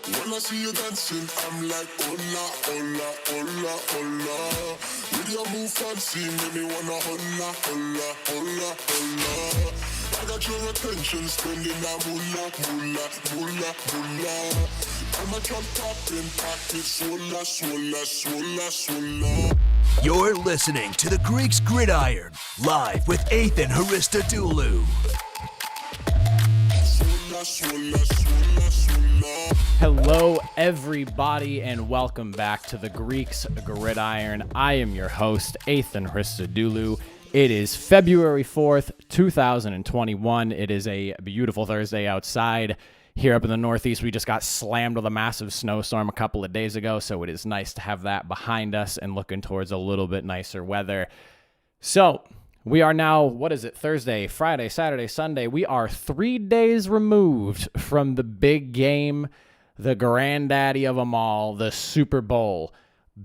When I see you dancing, I'm like, hola, hola, hola, hola. With your move fancy, make me wanna hola, hola, hola, hola. I got your attention, spending that moolah, moolah, moolah, moolah. I'm a drop popping, pocket, swola, swola, swola, swola. You're listening to the Greeks Gridiron, live with Ethan Haristadoulou. Hello, everybody, and welcome back to the Greeks Gridiron. I am your host, Ethan Haristadoulou. It is February 4th, 2021. It is a beautiful Thursday outside. Here up in the Northeast, we just got slammed with a massive snowstorm a couple of days ago, so it is nice to have that behind us and looking towards a little bit nicer weather. So, we are now, Thursday, Friday, Saturday, Sunday. We are 3 days removed from the big game, the granddaddy of them all, the Super Bowl.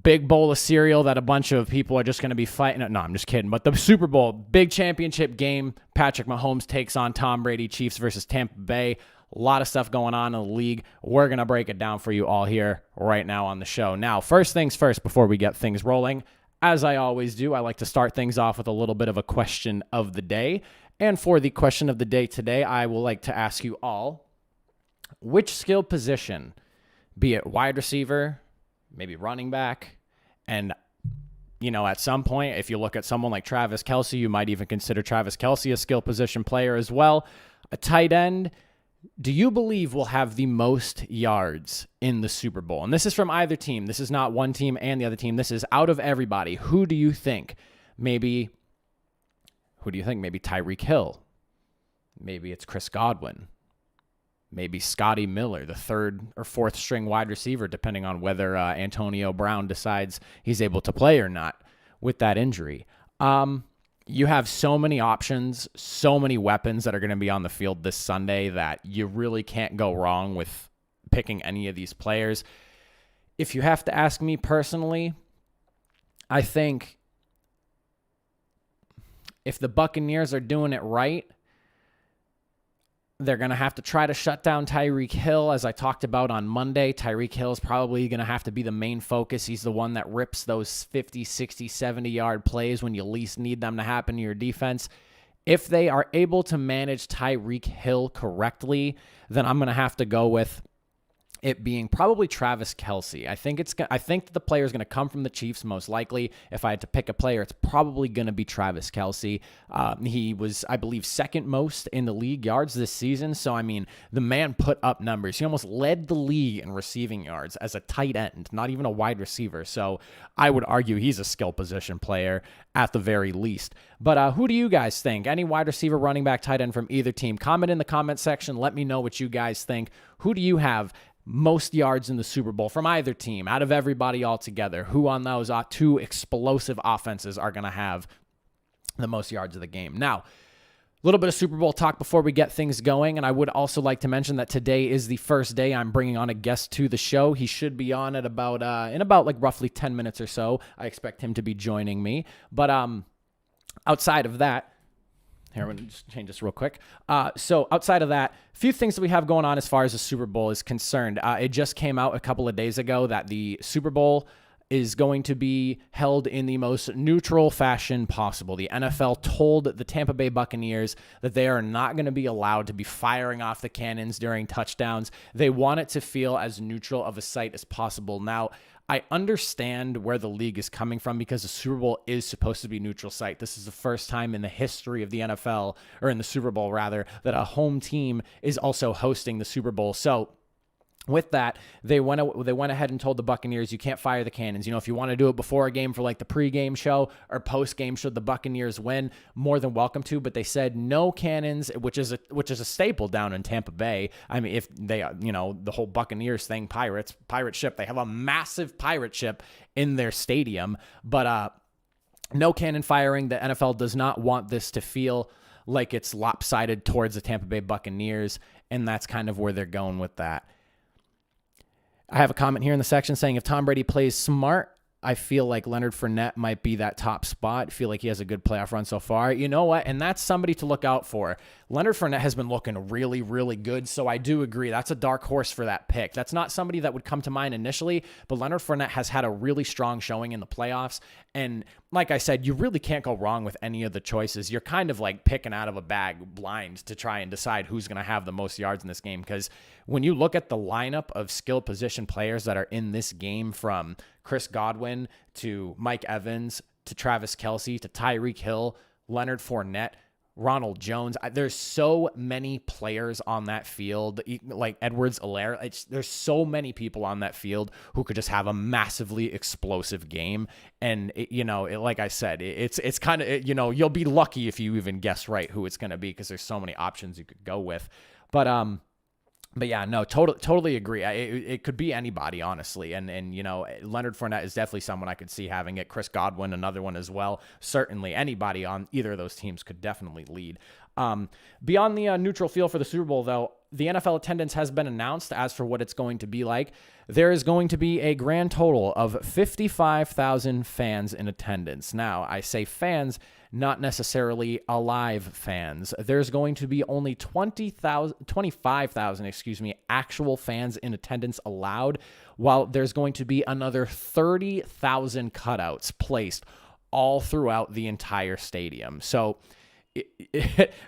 Big bowl of cereal that a bunch of people are just going to be fighting. No, I'm just kidding. But the Super Bowl, big championship game. Patrick Mahomes takes on Tom Brady, Chiefs versus Tampa Bay. A lot of stuff going on in the league. We're going to break it down for you all here right now on the show. Now, first things first, before we get things rolling, as I always do, I like to start things off with a little bit of a question of the day. And for the question of the day today, I will like to ask you all, which skill position, be it wide receiver, maybe running back, and at some point, if you look at someone like Travis Kelce, you might even consider Travis Kelce a skill position player as well. A tight end, do you believe will have the most yards in the Super Bowl? And this is from either team. This is not one team and the other team. This is out of everybody. Who do you think? Maybe Tyreek Hill? Maybe it's Chris Godwin. Maybe Scotty Miller, the third or fourth string wide receiver, depending on whether Antonio Brown decides he's able to play or not with that injury. You have so many options, so many weapons that are going to be on the field this Sunday that you really can't go wrong with picking any of these players. If you have to ask me personally, I think if the Buccaneers are doing it right, they're going to have to try to shut down Tyreek Hill. As I talked about on Monday, Tyreek Hill is probably going to have to be the main focus. He's the one that rips those 50, 60, 70-yard plays when you least need them to happen to your defense. If they are able to manage Tyreek Hill correctly, then I'm going to have to go with it being probably Travis Kelce. I think that the player is going to come from the Chiefs most likely. If I had to pick a player, it's probably going to be Travis Kelce. He was, I believe, second most in the league yards this season. So, the man put up numbers. He almost led the league in receiving yards as a tight end, not even a wide receiver. So, I would argue he's a skill position player at the very least. But who do you guys think? Any wide receiver, running back, tight end from either team? Comment in the comment section. Let me know what you guys think. Who do you have most yards in the Super Bowl from either team, out of everybody all together? Who on those two explosive offenses are going to have the most yards of the game? Now, a little bit of Super Bowl talk before we get things going, and I would also like to mention that today is the first day I'm bringing on a guest to the show. He should be on at about roughly 10 minutes or so. I expect him to be joining me. But outside of that, here, I'm going to just change this real quick. So outside of that, a few things that we have going on as far as the Super Bowl is concerned. It just came out a couple of days ago that the Super Bowl is going to be held in the most neutral fashion possible. The NFL told the Tampa Bay Buccaneers that they are not going to be allowed to be firing off the cannons during touchdowns. They want it to feel as neutral of a sight as possible. Now, I understand where the league is coming from because the Super Bowl is supposed to be a neutral site. This is the first time in the history of the NFL, or in the Super Bowl rather, that a home team is also hosting the Super Bowl. So with that, they went ahead and told the Buccaneers, you can't fire the cannons. If you want to do it before a game for like the pregame show or postgame should the Buccaneers win, more than welcome to. But they said no cannons, which is a staple down in Tampa Bay. If they, the whole Buccaneers thing, pirate ship, they have a massive pirate ship in their stadium. But no cannon firing. The NFL does not want this to feel like it's lopsided towards the Tampa Bay Buccaneers, and that's kind of where they're going with that. I have a comment here in the section saying if Tom Brady plays smart I feel like Leonard Fournette might be that top spot. I feel like he has a good playoff run so far. You know what? And that's somebody to look out for. Leonard Fournette has been looking really, really good, so I do agree. That's a dark horse for that pick. That's not somebody that would come to mind initially, but Leonard Fournette has had a really strong showing in the playoffs, and like I said, you really can't go wrong with any of the choices. You're kind of like picking out of a bag blind to try and decide who's going to have the most yards in this game, because when you look at the lineup of skill position players that are in this game, from Chris Godwin to Mike Evans to Travis Kelce to Tyreek Hill, Leonard Fournette, Ronald Jones. There's so many players on that field, like Edwards-Helaire. There's so many people on that field who could just have a massively explosive game. And, like I said, it's kind of, you'll be lucky if you even guess right who it's going to be, because there's so many options you could go with. But yeah, no, totally agree. It could be anybody, honestly. And Leonard Fournette is definitely someone I could see having it. Chris Godwin, another one as well. Certainly anybody on either of those teams could definitely lead. Beyond the neutral field for the Super Bowl, though, the NFL attendance has been announced. As for what it's going to be like, there is going to be a grand total of 55,000 fans in attendance. Now, I say fans, not necessarily alive fans. There's going to be only 25,000, actual fans in attendance allowed, while there's going to be another 30,000 cutouts placed all throughout the entire stadium. So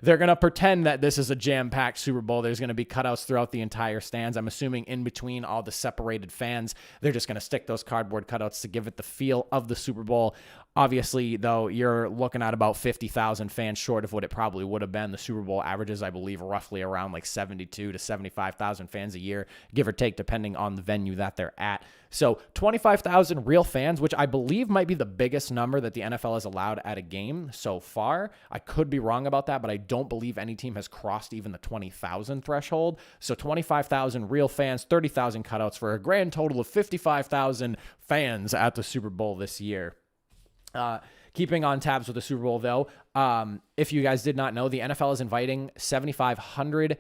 they're going to pretend that this is a jam-packed Super Bowl. There's going to be cutouts throughout the entire stands. I'm assuming in between all the separated fans, they're just going to stick those cardboard cutouts to give it the feel of the Super Bowl. Obviously, though, you're looking at about 50,000 fans short of what it probably would have been. The Super Bowl averages, I believe, roughly around like 72 to 75,000 fans a year, give or take, depending on the venue that they're at. So 25,000 real fans, which I believe might be the biggest number that the NFL has allowed at a game so far. I could be wrong about that, but I don't believe any team has crossed even the 20,000 threshold. So 25,000 real fans, 30,000 cutouts, for a grand total of 55,000 fans at the Super Bowl this year. Keeping on tabs with the Super Bowl, though, if you guys did not know, the NFL is inviting 7,500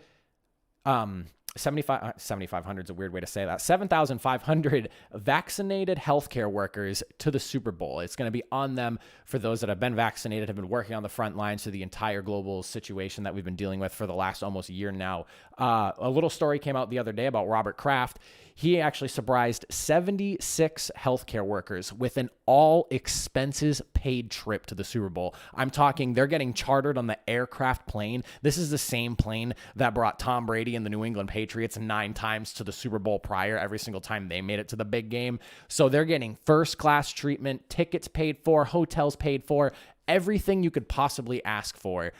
7,500 is a weird way to say that. 7,500 vaccinated healthcare workers to the Super Bowl. It's going to be on them for those that have been vaccinated, have been working on the front lines to the entire global situation that we've been dealing with for the last almost year now. A little story came out the other day about Robert Kraft. He actually surprised 76 healthcare workers with an all expenses paid trip to the Super Bowl. I'm talking they're getting chartered on the aircraft plane. This is the same plane that brought Tom Brady and the New England Patriots 9 times to the Super Bowl prior, every single time they made it to the big game. So they're getting first class treatment, tickets paid for, hotels paid for, everything you could possibly ask for.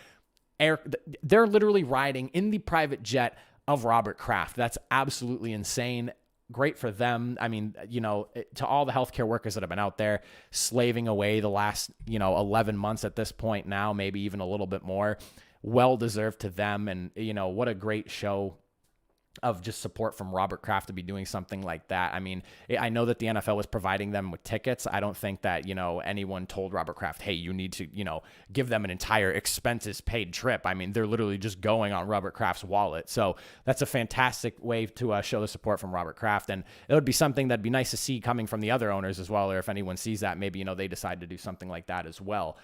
They're literally riding in the private jet of Robert Kraft. That's absolutely insane. Great for them. I mean, to all the healthcare workers that have been out there slaving away the last, 11 months at this point now, maybe even a little bit more, well deserved to them. And, what a great show of just support from Robert Kraft to be doing something like that. I mean, I know that the NFL was providing them with tickets. I don't think that, anyone told Robert Kraft, hey, you need to, give them an entire expenses paid trip. I mean, they're literally just going on Robert Kraft's wallet. So that's a fantastic way to show the support from Robert Kraft. And it would be something that'd be nice to see coming from the other owners as well. Or if anyone sees that, maybe, they decide to do something like that as well.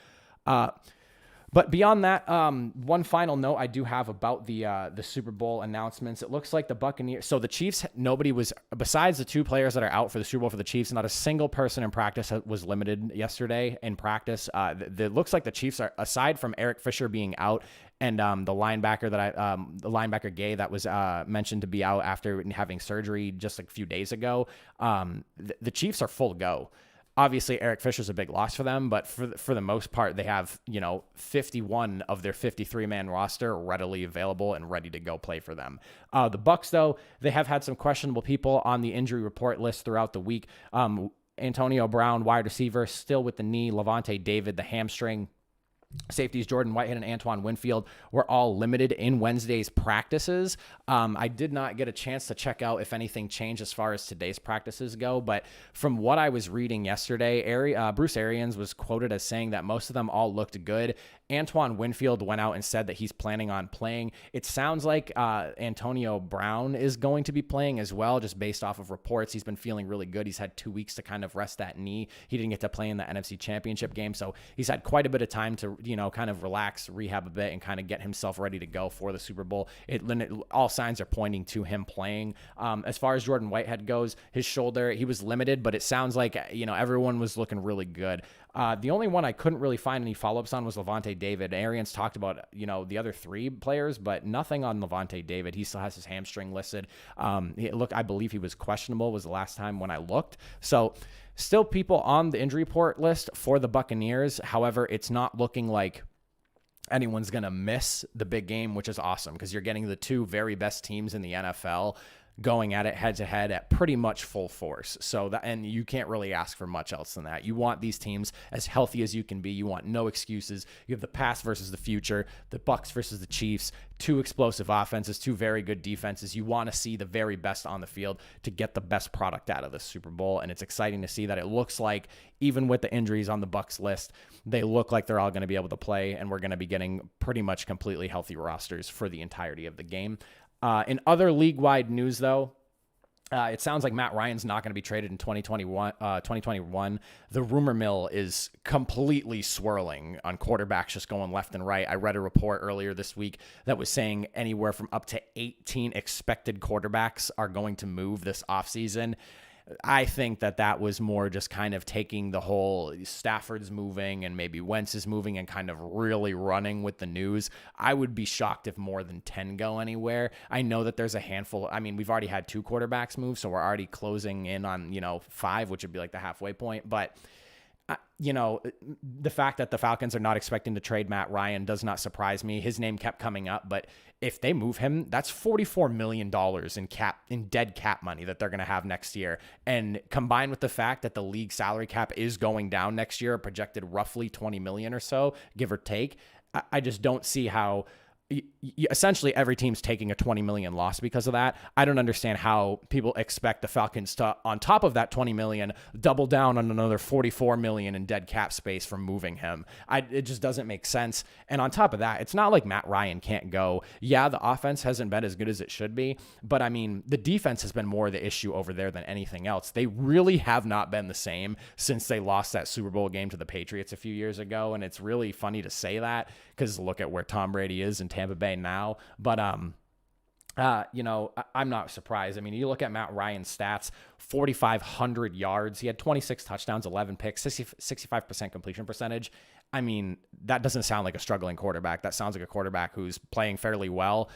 But beyond that, one final note I do have about the Super Bowl announcements. It looks like the Buccaneers. So the Chiefs, nobody was, besides the 2 players that are out for the Super Bowl for the Chiefs, not a single person in practice was limited yesterday in practice. It looks like the Chiefs are, aside from Eric Fisher being out and the linebacker Gay that was mentioned to be out after having surgery just a few days ago, the Chiefs are full go. Obviously, Eric Fisher's a big loss for them, but for the most part, they have, 51 of their 53-man roster readily available and ready to go play for them. The Bucs, though, they have had some questionable people on the injury report list throughout the week. Antonio Brown, wide receiver, still with the knee. Levante David, the hamstring. Safeties Jordan Whitehead and Antoine Winfield were all limited in Wednesday's practices. I did not get a chance to check out if anything changed as far as today's practices go, but from what I was reading yesterday, Bruce Arians was quoted as saying that most of them all looked good. Antoine Winfield went out and said that he's planning on playing. It sounds like Antonio Brown is going to be playing as well, just based off of reports. He's been feeling really good. He's had 2 weeks to kind of rest that knee. He didn't get to play in the NFC Championship game, so he's had quite a bit of time to, kind of relax, rehab a bit, and kind of get himself ready to go for the Super Bowl. All signs are pointing to him playing. As far as Jordan Whitehead goes, his shoulder, he was limited, but it sounds like, everyone was looking really good. The only one I couldn't really find any follow-ups on was Levante David. Arians talked about, the other 3 players, but nothing on Levante David. He still has his hamstring listed. I believe he was questionable was the last time when I looked. So still people on the injury report list for the Buccaneers. However, it's not looking like anyone's going to miss the big game, which is awesome because you're getting the 2 very best teams in the NFL going at it head to head at pretty much full force. And you can't really ask for much else than that. You want these teams as healthy as you can be. You want no excuses. You have the past versus the future, the Bucs versus the Chiefs, 2 explosive offenses, 2 very good defenses. You want to see the very best on the field to get the best product out of the Super Bowl. And it's exciting to see that it looks like even with the injuries on the Bucs list, they look like they're all going to be able to play, and we're going to be getting pretty much completely healthy rosters for the entirety of the game. In other league-wide news, though, it sounds like Matt Ryan's not going to be traded in 2021. The rumor mill is completely swirling on quarterbacks just going left and right. I read a report earlier this week that was saying anywhere from up to 18 expected quarterbacks are going to move this offseason. I think that was more just kind of taking the whole Stafford's moving and maybe Wentz is moving and kind of really running with the news. I would be shocked if more than 10 go anywhere. I know that there's a handful. I mean, we've already had 2 quarterbacks move, so we're already closing in on, 5, which would be like the halfway point. But the fact that the Falcons are not expecting to trade Matt Ryan does not surprise me. His name kept coming up, but if they move him, that's $44 million in dead cap money that they're going to have next year. And combined with the fact that the league salary cap is going down next year, projected roughly 20 million or so, give or take, I just don't see how essentially every team's taking a 20 million loss because of that. I don't understand how people expect the Falcons to, on top of that 20 million, double down on another 44 million in dead cap space from moving him. It just doesn't make sense. And on top of that, it's not like Matt Ryan can't go. Yeah, the offense hasn't been as good as it should be, but I mean, the defense has been more the issue over there than anything else. They really have not been the same since they lost that Super Bowl game to the Patriots a few years ago. And it's really funny to say that because look at where Tom Brady is in Tampa Bay now. But, I'm not surprised. I mean, you look at Matt Ryan's stats, 4,500 yards. He had 26 touchdowns, 11 picks, 65% completion percentage. I mean, that doesn't sound like a struggling quarterback. That sounds like a quarterback who's playing fairly well.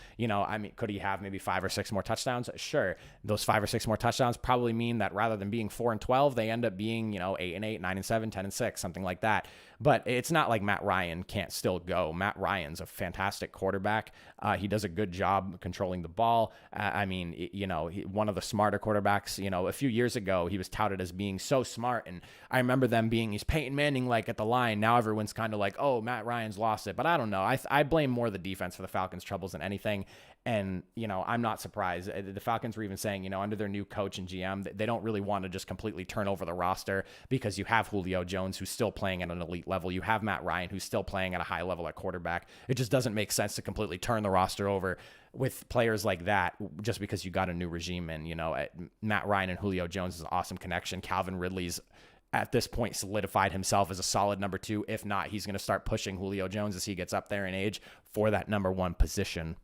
Could he have maybe 5 or 6 more touchdowns? Sure. Those 5 or 6 more touchdowns probably mean that rather than being 4-12, they end up being, 8-8, 9-7, 10-6, something like that. But it's not like Matt Ryan can't still go. Matt Ryan's a fantastic quarterback. He does a good job controlling the ball. One of the smarter quarterbacks, a few years ago, he was touted as being so smart. And I remember them being, he's Peyton Manning like at the line. Now everyone's kind of like, oh, Matt Ryan's lost it. But I don't know. I blame more the defense for the Falcons' troubles than anything. And, I'm not surprised. The Falcons were even saying, under their new coach and GM, they don't really want to just completely turn over the roster because you have Julio Jones, who's still playing at an elite level. You have Matt Ryan, who's still playing at a high level at quarterback. It just doesn't make sense to completely turn the roster over with players like that just because you got a new regime. And, Matt Ryan and Julio Jones is an awesome connection. Calvin Ridley's at this point solidified himself as a solid number 2. If not, he's going to start pushing Julio Jones as he gets up there in age for that number 1 position.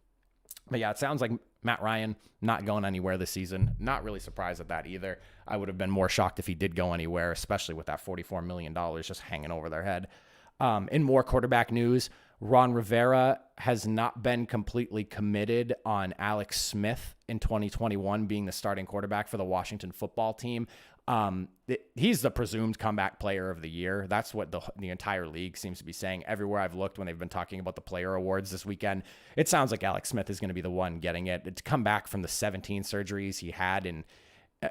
But yeah, it sounds like Matt Ryan not going anywhere this season. Not really surprised at that either. I would have been more shocked if he did go anywhere, especially with that $44 million just hanging over their head. In more quarterback news, Ron Rivera has not been completely committed on Alex Smith in 2021 being the starting quarterback for the Washington football team. He's the presumed comeback player of the year. That's what the entire league seems to be saying. Everywhere I've looked when they've been talking about the player awards this weekend, it sounds like Alex Smith is going to be the one getting it. To come back from the 17 surgeries he had in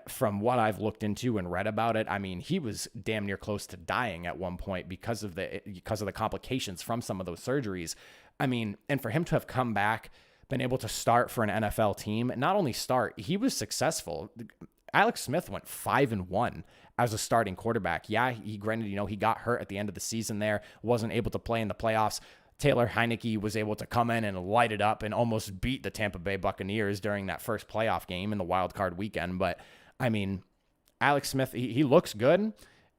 from what I've looked into and read about it, I mean, he was damn near close to dying at one point because of the complications from some of those surgeries. I mean, and for him to have come back, been able to start for an NFL team, not only start, he was successful. Alex Smith went 5-1 as a starting quarterback. Yeah, he granted, he got hurt at the end of the season there, wasn't able to play in the playoffs. Taylor Heineke was able to come in and light it up and almost beat the Tampa Bay Buccaneers during that first playoff game in the wild card weekend. But I mean, Alex Smith, he looks good.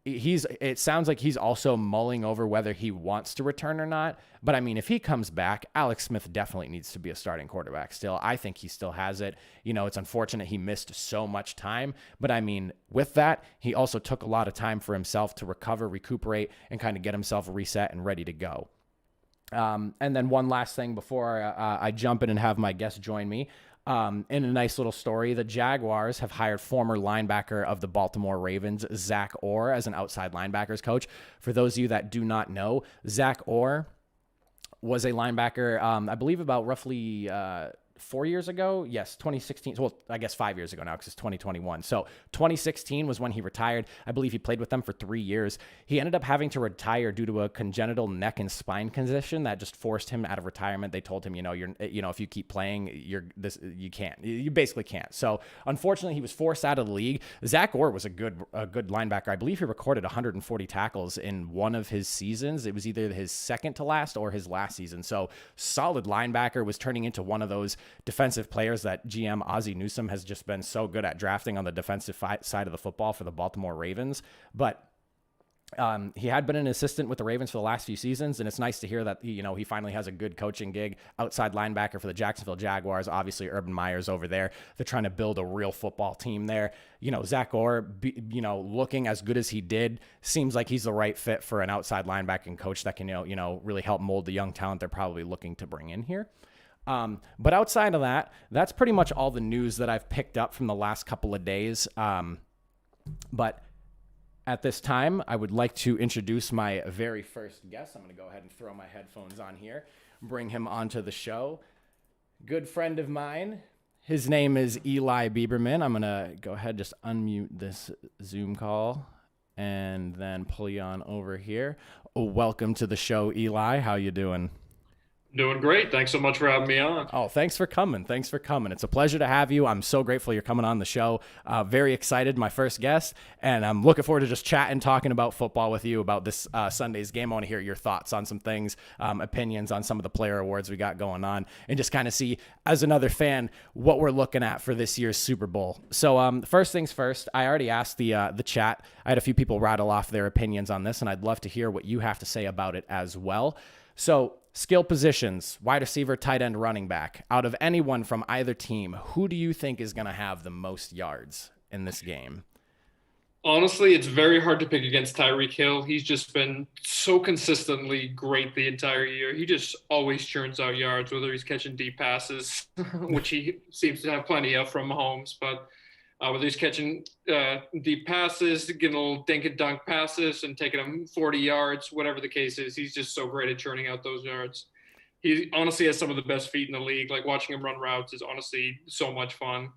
It sounds like he's also mulling over whether he wants to return or not. But I mean, if he comes back, Alex Smith definitely needs to be a starting quarterback still. I think he still has it. It's unfortunate he missed so much time. But I mean, with that, he also took a lot of time for himself to recover, recuperate, and kind of get himself reset and ready to go. And then one last thing before I jump in and have my guest join me. In a nice little story, the Jaguars have hired former linebacker of the Baltimore Ravens, Zach Orr, as an outside linebackers coach. For those of you that do not know, Zach Orr was a linebacker, I believe about roughly 4 years ago. Yes, 2016. Well, I guess 5 years ago now because it's 2021. So 2016 was when he retired. I believe he played with them for 3 years. He ended up having to retire due to a congenital neck and spine condition that just forced him out of retirement. They told him, if you keep playing, you basically can't. So unfortunately, he was forced out of the league. Zach Orr was a good linebacker. I believe he recorded 140 tackles in one of his seasons. It was either his second to last or his last season. So solid linebacker, was turning into one of those defensive players that GM Ozzie Newsome has just been so good at drafting on the defensive side of the football for the Baltimore Ravens. But he had been an assistant with the Ravens for the last few seasons, and it's nice to hear that he finally has a good coaching gig, outside linebacker for the Jacksonville Jaguars. Obviously, Urban Meyer's over there. They're trying to build a real football team there. Zach Orr, looking as good as he did, seems like he's the right fit for an outside linebacking coach that can really help mold the young talent they're probably looking to bring in here. But outside of that, that's pretty much all the news that I've picked up from the last couple of days. But at this time, I would like to introduce my very first guest. I'm going to go ahead and throw my headphones on here, bring him onto the show. Good friend of mine. His name is Eli Bieberman. I'm going to go ahead, just unmute this Zoom call and then pull you on over here. Welcome to the show, Eli. How you doing? Doing great. Thanks so much for having me on. Oh, thanks for coming. It's a pleasure to have you. I'm so grateful you're coming on the show. Very excited, my first guest, and I'm looking forward to just chatting, talking about football with you, about this Sunday's game. I want to hear your thoughts on some things, opinions on some of the player awards we got going on, and just kind of see, as another fan, what we're looking at for this year's Super Bowl. So first things first, I already asked the chat. I had a few people rattle off their opinions on this, and I'd love to hear what you have to say about it as well. So skill positions, wide receiver, tight end, running back. Out of anyone from either team, who do you think is going to have the most yards in this game? Honestly, it's very hard to pick against Tyreek Hill. He's just been so consistently great the entire year. He just always churns out yards, whether he's catching deep passes, which he seems to have plenty of from Mahomes, but whether he's catching deep passes, getting a little dink and dunk passes and taking them 40 yards, whatever the case is, he's just so great at churning out those yards. He honestly has some of the best feet in the league. Like, watching him run routes is honestly so much fun.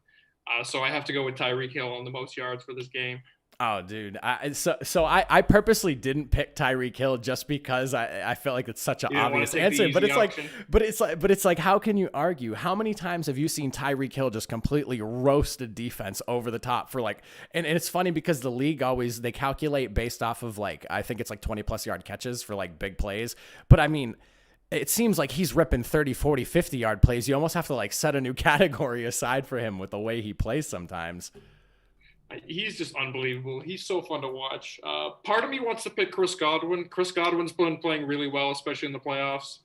So I have to go with Tyreek Hill on the most yards for this game. Oh, dude. I purposely didn't pick Tyreek Hill just because I felt like it's such an obvious answer. But it's like, how can you argue? How many times have you seen Tyreek Hill just completely roast a defense over the top for and it's funny because the league always, they calculate based off of I think it's 20 plus yard catches for big plays. But I mean, it seems like he's ripping 30, 40, 50 yard plays. You almost have to set a new category aside for him with the way he plays sometimes. He's just unbelievable. He's so fun to watch. Part of me wants to pick Chris Godwin. Chris Godwin's been playing really well, especially in the playoffs.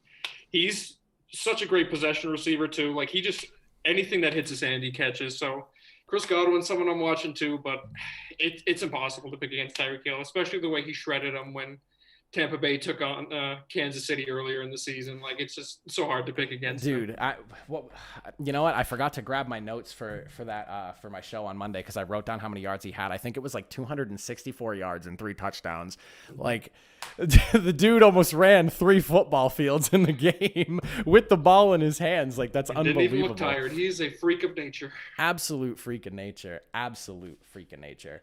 He's such a great possession receiver too. He just, anything that hits his hand, he catches. So Chris Godwin's someone I'm watching too, but it's impossible to pick against Tyreek Hill, especially the way he shredded him when Tampa Bay took on Kansas City earlier in the season. Like, it's just so hard to pick against Dude, them. you know what? I forgot to grab my notes for that for my show on Monday because I wrote down how many yards he had. I think it was like 264 yards and 3 touchdowns. Like, the dude almost ran 3 football fields in the game with the ball in his hands. Like, that's unbelievable. Didn't even look tired. He's a freak of nature. Absolute freak of nature. Absolute freak of nature.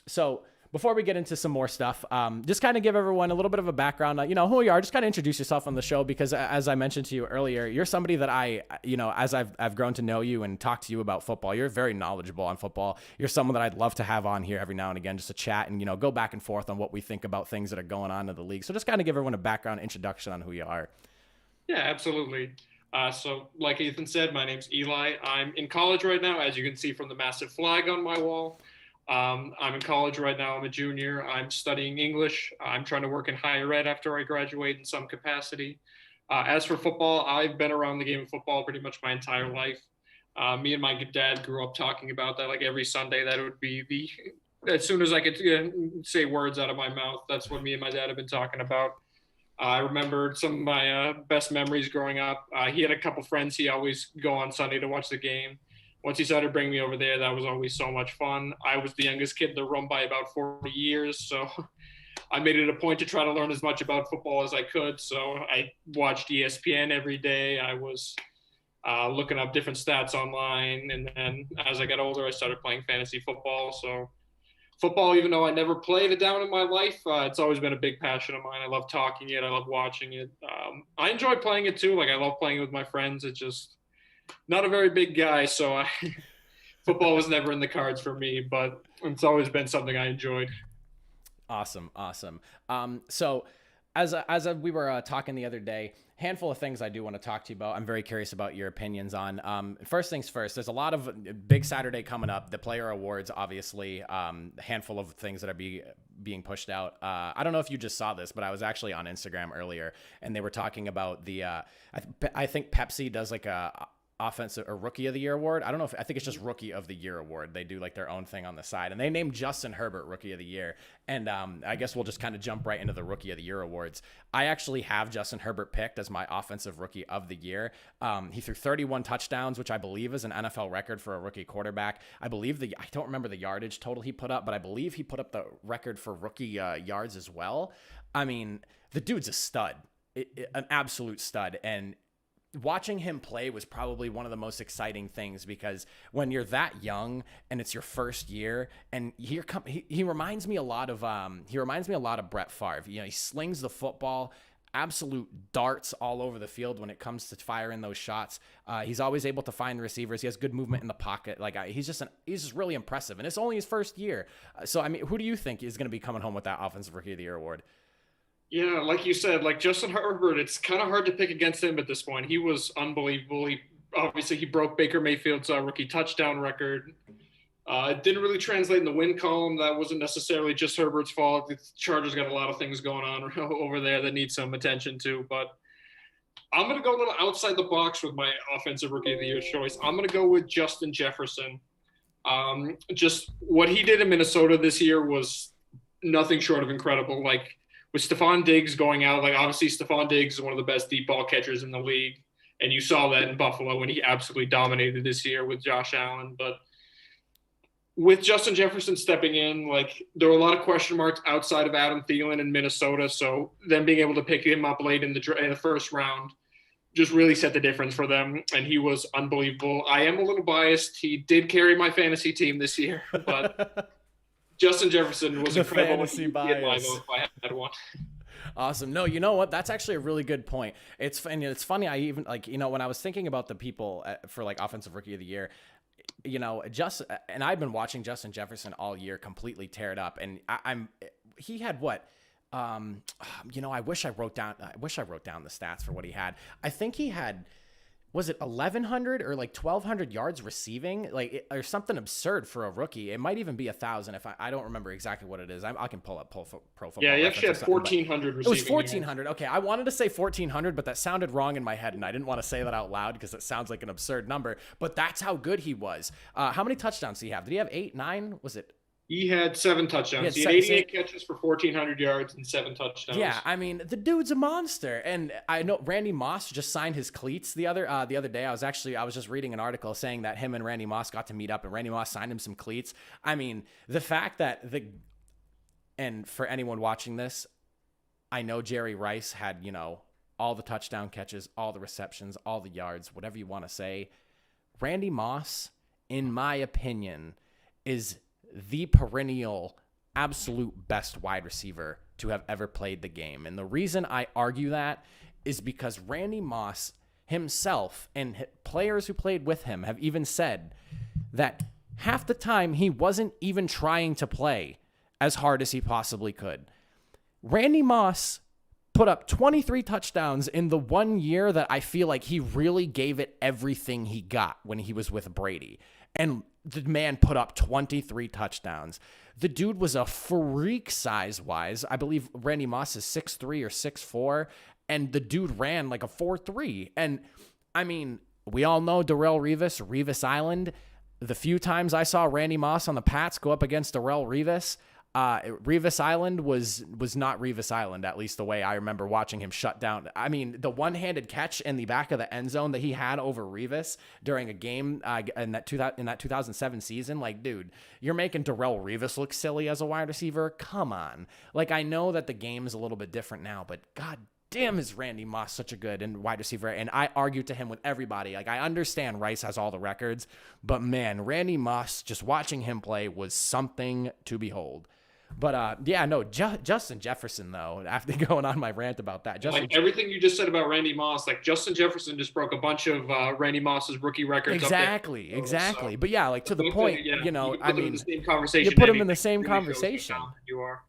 So before we get into some more stuff, just kind of give everyone a little bit of a background, who you are. Just kind of introduce yourself on the show because, as I mentioned to you earlier, you're somebody that as I've grown to know you and talk to you about football, you're very knowledgeable on football. You're someone that I'd love to have on here every now and again just to chat and, go back and forth on what we think about things that are going on in the league. So just kind of give everyone a background introduction on who you are. Yeah, absolutely. So like Ethan said, my name's Eli. I'm in college right now, as you can see from the massive flag on my wall. I'm in college right now. I'm a junior. I'm studying English. I'm trying to work in higher ed after I graduate in some capacity. As for football, I've been around the game of football pretty much my entire life. Me and my dad grew up talking about that like every Sunday. That would be as soon as I could say words out of my mouth, that's what me and my dad have been talking about. I remember some of my best memories growing up. He had a couple friends. He always go on Sunday to watch the game. Once he started bringing me over there, that was always so much fun. I was the youngest kid in the room by about 40 years, so I made it a point to try to learn as much about football as I could. So I watched ESPN every day. I was looking up different stats online, and then as I got older, I started playing fantasy football. So football, even though I never played it down in my life, it's always been a big passion of mine. I love talking it. I love watching it. I enjoy playing it too. Like, I love playing it with my friends. It's just not a very big guy, so football was never in the cards for me, but it's always been something I enjoyed. Awesome. So as we were talking the other day, handful of things I do want to talk to you about. I'm very curious about your opinions on. First things first, there's a lot of big Saturday coming up. The player awards, obviously, a handful of things that are being pushed out. I don't know if you just saw this, but I was actually on Instagram earlier, and they were talking about the. I think Pepsi does like a offensive or rookie of the year award. I think it's just rookie of the year award. They do like their own thing on the side, and they named Justin Herbert rookie of the year. And I guess we'll just kind of jump right into the rookie of the year awards. I actually have Justin Herbert picked as my offensive rookie of the year. He threw 31 touchdowns, which I believe is an NFL record for a rookie quarterback. I don't remember the yardage total he put up, but I believe he put up the record for rookie yards as well. I mean, the dude's a stud, an absolute stud. And watching him play was probably one of the most exciting things because when you're that young and it's your first year, and he reminds me a lot of Brett Favre. He slings the football, absolute darts all over the field when it comes to firing those shots. He's always able to find the receivers. He has good movement in the pocket. Like he's just really impressive, and it's only his first year. So I mean, who do you think is going to be coming home with that offensive rookie of the year award? Yeah, like you said, like Justin Herbert, it's kind of hard to pick against him at this point. He was unbelievable. He broke Baker Mayfield's rookie touchdown record. It didn't really translate in the win column. That wasn't necessarily just Herbert's fault. The Chargers got a lot of things going on over there that need some attention too. But I'm going to go a little outside the box with my offensive rookie of the year choice. I'm going to go with Justin Jefferson. Just what he did in Minnesota this year was nothing short of incredible. Like, with Stephon Diggs going out, like obviously Stephon Diggs is one of the best deep ball catchers in the league. And you saw that in Buffalo when he absolutely dominated this year with Josh Allen. But with Justin Jefferson stepping in, like there were a lot of question marks outside of Adam Thielen in Minnesota. So them being able to pick him up late in the first round just really set the difference for them. And he was unbelievable. I am a little biased. He did carry my fantasy team this year, but Justin Jefferson was incredible. Fantasy bias. My vote if I had one. Awesome. No, you know what? That's actually a really good point. It's funny. I even when I was thinking about the people for like offensive rookie of the year, and I've been watching Justin Jefferson all year completely tear it up. And he had what? I wish I wrote down the stats for what he had. I think he had, was it 1,100 or like 1,200 yards receiving, or something absurd for a rookie? It might even be 1,000 if I don't remember exactly what it is. I can pull up Pro Football. Yeah, he actually had 1,400 receiving. It was 1,400. Okay, I wanted to say 1,400, but that sounded wrong in my head, and I didn't want to say that out loud because it sounds like an absurd number. But that's how good he was. How many touchdowns did he have? Did he have 8, 9? Was it? He had 7 touchdowns. He had 88 catches for 1,400 yards and 7 touchdowns. Yeah, I mean, the dude's a monster. And I know Randy Moss just signed his cleats the other day. I was just reading an article saying that him and Randy Moss got to meet up, and Randy Moss signed him some cleats. I mean, the fact that and for anyone watching this, I know Jerry Rice had, all the touchdown catches, all the receptions, all the yards, whatever you want to say. Randy Moss, in my opinion, is the perennial absolute best wide receiver to have ever played the game. And the reason I argue that is because Randy Moss himself and players who played with him have even said that half the time he wasn't even trying to play as hard as he possibly could. Randy Moss put up 23 touchdowns in the 1 year that I feel like he really gave it everything he got when he was with Brady. And the man put up 23 touchdowns. The dude was a freak size-wise. I believe Randy Moss is 6'3" or 6'4", and the dude ran like a 4'3". And, I mean, we all know Darrelle Revis Island. The few times I saw Randy Moss on the Pats go up against Darrelle Revis, Revis Island was not Revis Island, at least the way I remember watching him shut down. I mean, the one-handed catch in the back of the end zone that he had over Revis during a game in that 2007 season, like, dude, you're making Darrelle Revis look silly as a wide receiver? Come on. Like, I know that the game is a little bit different now, but god damn is Randy Moss such a good and wide receiver. And I argue to him with everybody. Like, I understand Rice has all the records, but man, Randy Moss, just watching him play was something to behold. But, Justin Jefferson, though, after going on my rant about that. Everything you just said about Randy Moss, like, Justin Jefferson just broke a bunch of Randy Moss's rookie records. Exactly. So, but, yeah, like, to the point, I mean, you put him in the same conversation. You are.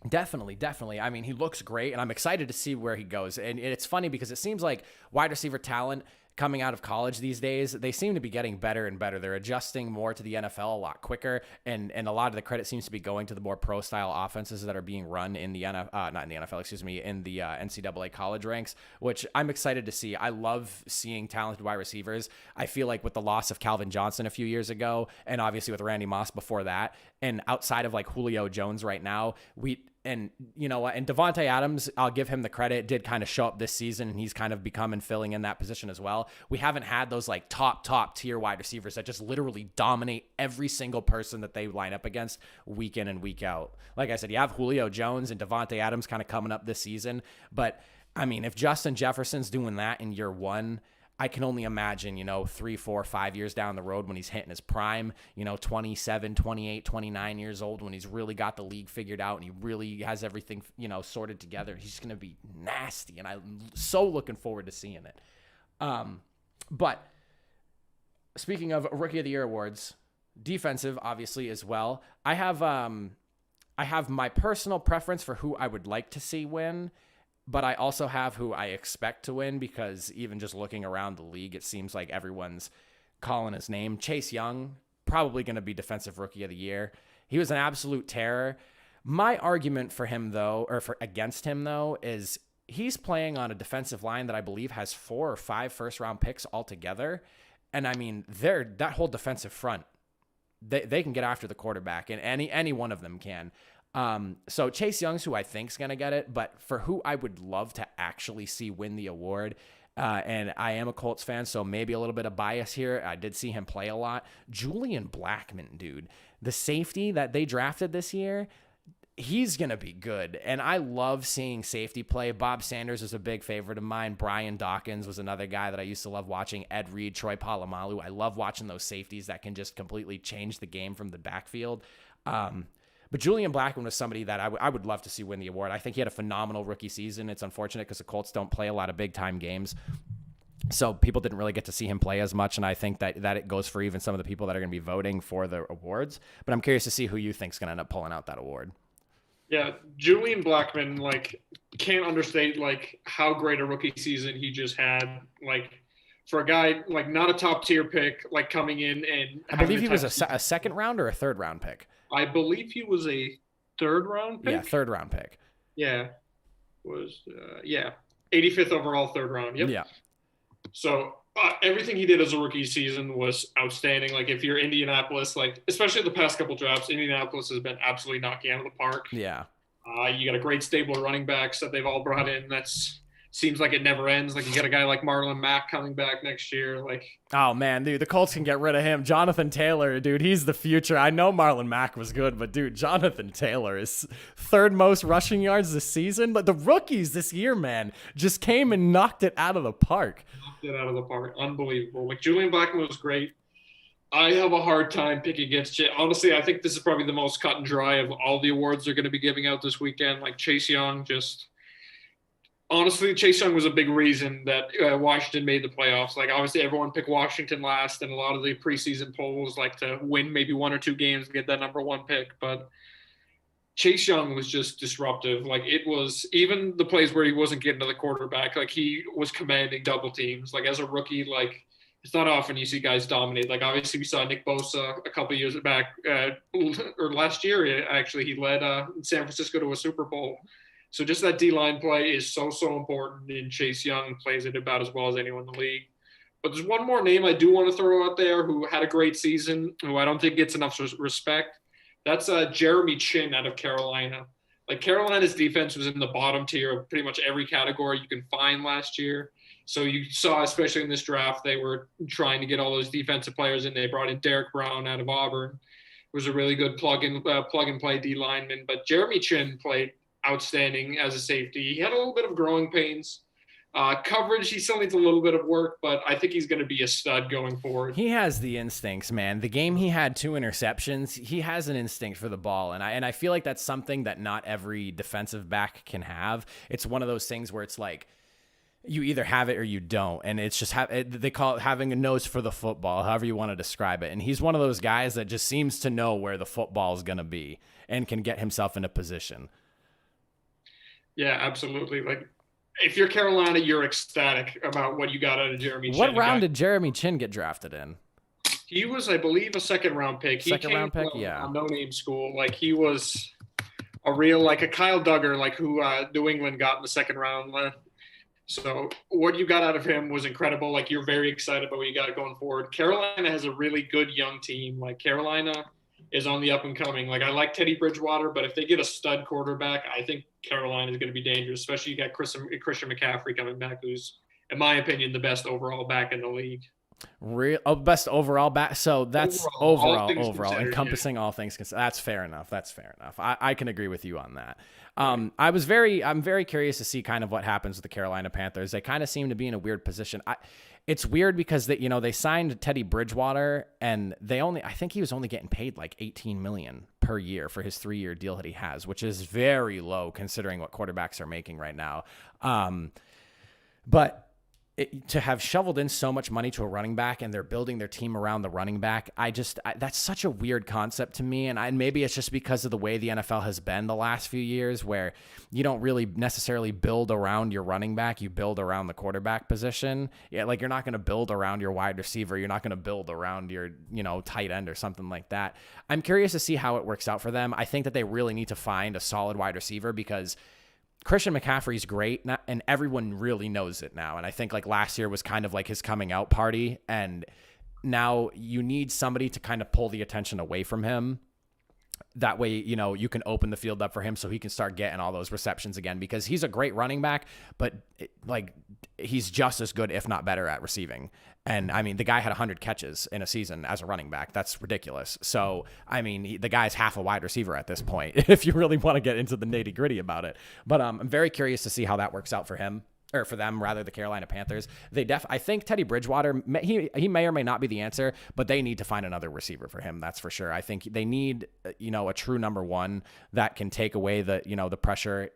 Definitely. I mean, he looks great, and I'm excited to see where he goes. And it's funny because it seems like wide receiver talent coming out of college these days, they seem to be getting better and better. They're adjusting more to the NFL a lot quicker, and a lot of the credit seems to be going to the more pro-style offenses that are being run in the in the NCAA college ranks, which I'm excited to see. I love seeing talented wide receivers. I feel like with the loss of Calvin Johnson a few years ago, and obviously with Randy Moss before that, and outside of like Julio Jones right now, and Devontae Adams, I'll give him the credit, did kind of show up this season, and he's kind of become and filling in that position as well. We haven't had those like top tier wide receivers that just literally dominate every single person that they line up against week in and week out. Like I said, you have Julio Jones and Devontae Adams kind of coming up this season. But I mean, if Justin Jefferson's doing that in year one, I can only imagine, 3, 4, 5 years down the road when he's hitting his prime, 27, 28, 29 years old, when he's really got the league figured out and he really has everything, sorted together. He's going to be nasty, and I'm so looking forward to seeing it. But speaking of Rookie of the Year awards, defensive, obviously, as well. I have my personal preference for who I would like to see win, but I also have who I expect to win, because even just looking around the league, it seems like everyone's calling his name. Chase Young, probably going to be Defensive Rookie of the Year. He was an absolute terror. My argument for him, though, or against him, though, is he's playing on a defensive line that I believe has 4 or 5 first-round picks altogether. And, I mean, that whole defensive front, they can get after the quarterback, and any one of them can. So Chase Young's who I think's going to get it, but for who I would love to actually see win the award, and I am a Colts fan, so maybe a little bit of bias here. I did see him play a lot. Julian Blackmon, dude, the safety that they drafted this year, he's going to be good. And I love seeing safety play. Bob Sanders was a big favorite of mine. Brian Dawkins was another guy that I used to love watching. Ed Reed, Troy Polamalu. I love watching those safeties that can just completely change the game from the backfield. But Julian Blackmon was somebody that I would love to see win the award. I think he had a phenomenal rookie season. It's unfortunate because the Colts don't play a lot of big-time games, so people didn't really get to see him play as much, and I think that it goes for even some of the people that are going to be voting for the awards. But I'm curious to see who you think is going to end up pulling out that award. Yeah, Julian Blackmon, can't understate, how great a rookie season he just had. For a guy, not a top-tier pick, coming in and I believe he was a second round or a third round pick. I believe he was a third-round pick. Yeah, third-round pick. Yeah. 85th overall, third round. Yep. Yeah. So, Everything he did as a rookie season was outstanding. Like if you're Indianapolis, like especially the past couple drafts, Indianapolis has been absolutely knocking out of the park. Yeah. You got a great stable of running backs that they've all brought in. That's seems like it never ends. Like you got a guy like Marlon Mack coming back next year. Like, oh man, dude, the Colts can get rid of him. Jonathan Taylor, dude, he's the future. I know Marlon Mack was good, but dude, Jonathan Taylor is third most rushing yards this season. But the rookies this year, man, just came and knocked it out of the park. Knocked it out of the park. Unbelievable. Like Julian Blackmon was great. I have a hard time picking against it. Honestly, I think this is probably the most cut and dry of all the awards they're going to be giving out this weekend. Like Chase Young honestly, Chase Young was a big reason that Washington made the playoffs. Like, obviously, everyone picked Washington last, and a lot of the preseason polls like to win maybe one or two games and get that number one pick. But Chase Young was just disruptive. Like, it was even the plays where he wasn't getting to the quarterback, like, he was commanding double teams. Like, as a rookie, like, it's not often you see guys dominate. Like, obviously, we saw Nick Bosa a couple of years back, or last year, actually, he led San Francisco to a Super Bowl. So just that D-line play is so important, and Chase Young plays it about as well as anyone in the league. But there's one more name I do want to throw out there who had a great season, who I don't think gets enough respect. That's Jeremy Chin out of Carolina. Like, Carolina's defense was in the bottom tier of pretty much every category you can find last year. So you saw, especially in this draft, they were trying to get all those defensive players in. They brought in Derek Brown out of Auburn. It was a really good plug-and-play D lineman. But Jeremy Chin played outstanding as a safety. He had a little bit of growing pains. Coverage, he still needs a little bit of work, but I think he's going to be a stud going forward. He has the instincts, man. The game he had 2 interceptions, he has an instinct for the ball, and I feel like that's something that not every defensive back can have. It's one of those things where it's like you either have it or you don't, and it's just they call it having a nose for the football, however you want to describe it. And he's one of those guys that just seems to know where the football is going to be and can get himself in a position. Yeah, absolutely. Like, if you're Carolina, you're ecstatic about what you got out of Jeremy Chin. What round did Jeremy Chin get drafted in? He was, I believe, a second-round pick. Second-round pick, yeah. A no-name school. Like, he was a real, like, a Kyle Duggar, like, who New England got in the second round. So what you got out of him was incredible. Like, you're very excited about what you got going forward. Carolina has a really good young team. Like, Carolina is on the up and coming. Like, I like Teddy Bridgewater, but if they get a stud quarterback, I think Carolina is going to be dangerous, especially you got Christian McCaffrey coming back, who's, in my opinion, the best overall back in the league. Best overall back. So that's overall encompassing yeah. All things considered. That's fair enough. I can agree with you on that. I'm very curious to see kind of what happens with the Carolina Panthers. They kind of seem to be in a weird position. It's weird because they signed Teddy Bridgewater, and I think he was only getting paid like $18 million per year for his 3-year deal that he has, which is very low considering what quarterbacks are making right now. But to have shoveled in so much money to a running back and they're building their team around the running back, that's such a weird concept to me. And maybe it's just because of the way the NFL has been the last few years, where you don't really necessarily build around your running back. You build around the quarterback position. Yeah, like you're not going to build around your wide receiver. You're not going to build around your, tight end or something like that. I'm curious to see how it works out for them. I think that they really need to find a solid wide receiver because Christian McCaffrey is great, and everyone really knows it now. And I think like last year was kind of like his coming out party, and now you need somebody to kind of pull the attention away from him. That way, you can open the field up for him so he can start getting all those receptions again, because he's a great running back, but he's just as good, if not better, at receiving. And I mean, the guy had 100 catches in a season as a running back. That's ridiculous. So, I mean, the guy's half a wide receiver at this point, if you really want to get into the nitty gritty about it. But I'm very curious to see how that works out for him. Or for them, rather, the Carolina Panthers. I think Teddy Bridgewater, he may or may not be the answer, but they need to find another receiver for him. That's for sure. I think they need, a true number one that can take away the, the pressure,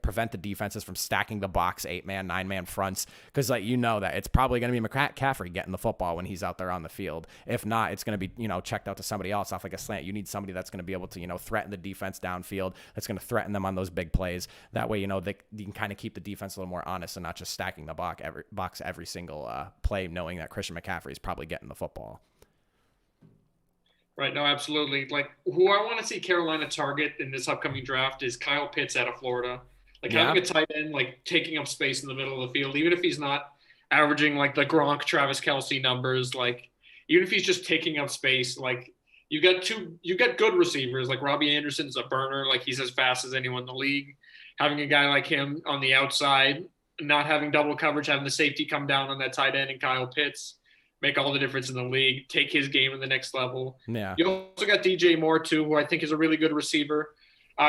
prevent the defenses from stacking the box 8-man, 9-man fronts. Because that it's probably going to be McCaffrey getting the football when he's out there on the field. If not, it's going to be, checked out to somebody else off like a slant. You need somebody that's going to be able to, threaten the defense downfield. That's going to threaten them on those big plays. That way, you can kind of keep the defense a little more honest and not just stacking the box every single play, knowing that Christian McCaffrey is probably getting the football. Right. No, absolutely. Like, who I want to see Carolina target in this upcoming draft is Kyle Pitts out of Florida. Like, having a tight end, like, taking up space in the middle of the field, even if he's not averaging like the Gronk, Travis Kelce numbers. Like even if he's just taking up space, like you got good receivers. Like Robbie Anderson's a burner. Like he's as fast as anyone in the league. Having a guy like him on the outside, not having double coverage, having the safety come down on that tight end and Kyle Pitts make all the difference in the league, take his game to the next level. Yeah. You also got DJ Moore too, who I think is a really good receiver.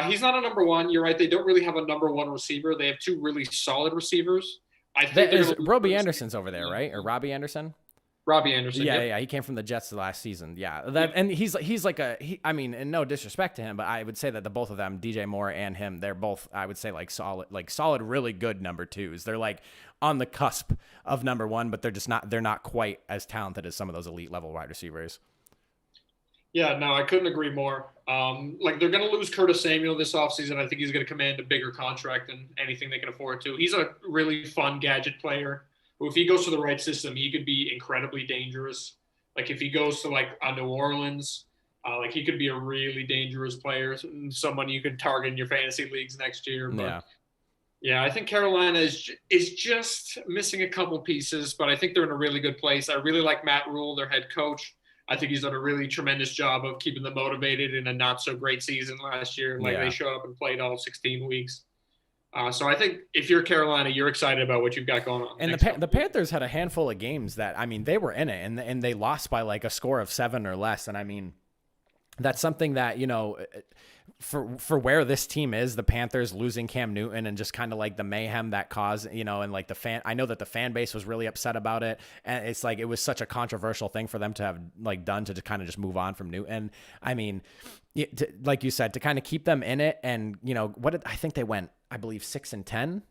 He's not a number one. You're right. They don't really have a number one receiver. They have two really solid receivers. I think Robbie Anderson's over there, right? Or Robbie Anderson? Robbie Anderson. Yeah, yep. yeah. He came from the Jets last season. Yeah, and he's like I mean, and no disrespect to him, but I would say that the both of them, DJ Moore and him, they're both, I would say, like solid, really good number twos. They're like on the cusp of number one, but they're not quite as talented as some of those elite level wide receivers. Yeah, no, I couldn't agree more. Like they're going to lose Curtis Samuel this offseason. I think he's going to command a bigger contract than anything they can afford to. He's a really fun gadget player who, if he goes to the right system, he could be incredibly dangerous. Like if he goes to like a New Orleans, like he could be a really dangerous player, someone you can target in your fantasy leagues next year. But yeah, I think Carolina is just missing a couple pieces, but I think they're in a really good place. I really like Matt Rule, their head coach. I think he's done a really tremendous job of keeping them motivated in a not so great season last year. Like they showed up and played all 16 weeks. So I think if you're Carolina, you're excited about what you've got going on. And the Panthers had a handful of games that, I mean, they were in it and they lost by like a score of 7 or less. And I mean, that's something that, you know, for where this team is, the Panthers losing Cam Newton and just kind of like the mayhem that caused, you know, and like I know that the fan base was really upset about it. And it's like, it was such a controversial thing for them to have like done to kind of just move on from Newton. I mean, like you said, to kind of keep them in it. And, you know, I think they went, I believe 6-10,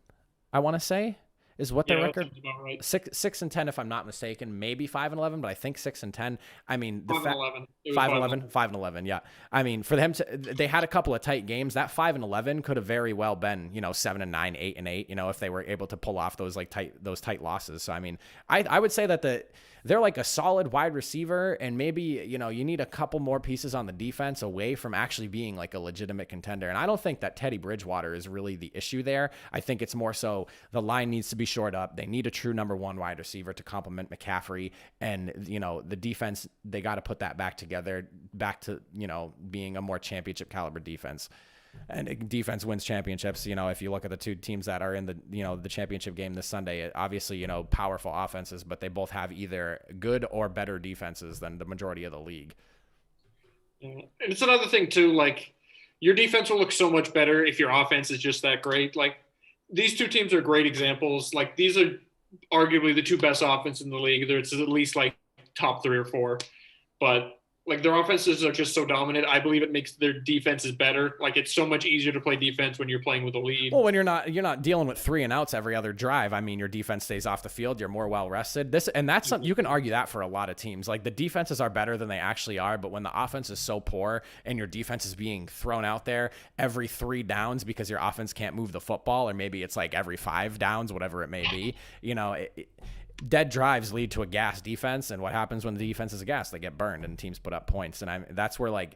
I want to say is what their record. Right. 6-10, if I'm not mistaken, maybe 5-11, but I think 6-10. I mean, 5-11. 5-11. Yeah. I mean, for them they had a couple of tight games. That 5-11 could have very well been, you know, 7-9, 8-8, you know, if they were able to pull off those tight losses. So, I mean, I would say that they're like a solid wide receiver, and maybe, you know, you need a couple more pieces on the defense away from actually being like a legitimate contender. And I don't think that Teddy Bridgewater is really the issue there. I think it's more so the line needs to be shored up. They need a true number one wide receiver to complement McCaffrey, and, you know, the defense, they got to put that back together, back to, you know, being a more championship caliber defense. And defense wins championships. You know, if you look at the two teams that are in the, you know, the championship game this Sunday, obviously, you know, powerful offenses, but they both have either good or better defenses than the majority of the league. And it's another thing too, like your defense will look so much better if your offense is just that great. Like these two teams are great examples. Like these are arguably the two best offenses in the league. It's at least like top 3 or 4, but like their offenses are just so dominant. I believe it makes their defenses better. Like it's so much easier to play defense when you're playing with a lead. Well, when you're not dealing with 3 and outs every other drive. I mean, your defense stays off the field. You're more well rested. That's something you can argue that for a lot of teams. Like the defenses are better than they actually are, but when the offense is so poor and your defense is being thrown out there every 3 downs because your offense can't move the football, or maybe it's like every 5 downs, whatever it may be, you know, dead drives lead to a gas defense, and what happens when the defense is a gas? They get burned and teams put up points. And that's where, like,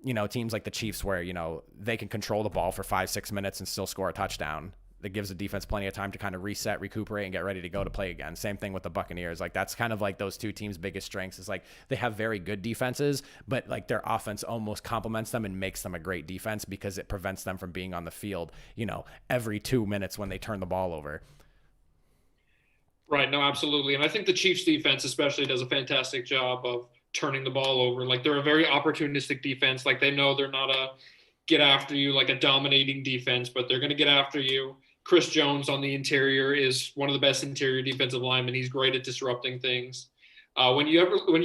you know, teams like the Chiefs, where, you know, they can control the ball for 5-6 minutes and still score a touchdown. That gives the defense plenty of time to kind of reset, recuperate, and get ready to go to play again. Same thing with the Buccaneers. Like that's kind of like those two teams' biggest strengths is like they have very good defenses, but like their offense almost complements them and makes them a great defense because it prevents them from being on the field, you know, every 2 minutes when they turn the ball over. Right. No, absolutely. And I think the Chiefs defense especially does a fantastic job of turning the ball over. Like they're a very opportunistic defense. Like they know they're not a get after you, like a dominating defense, but they're going to get after you. Chris Jones on the interior is one of the best interior defensive linemen. He's great at disrupting things. When you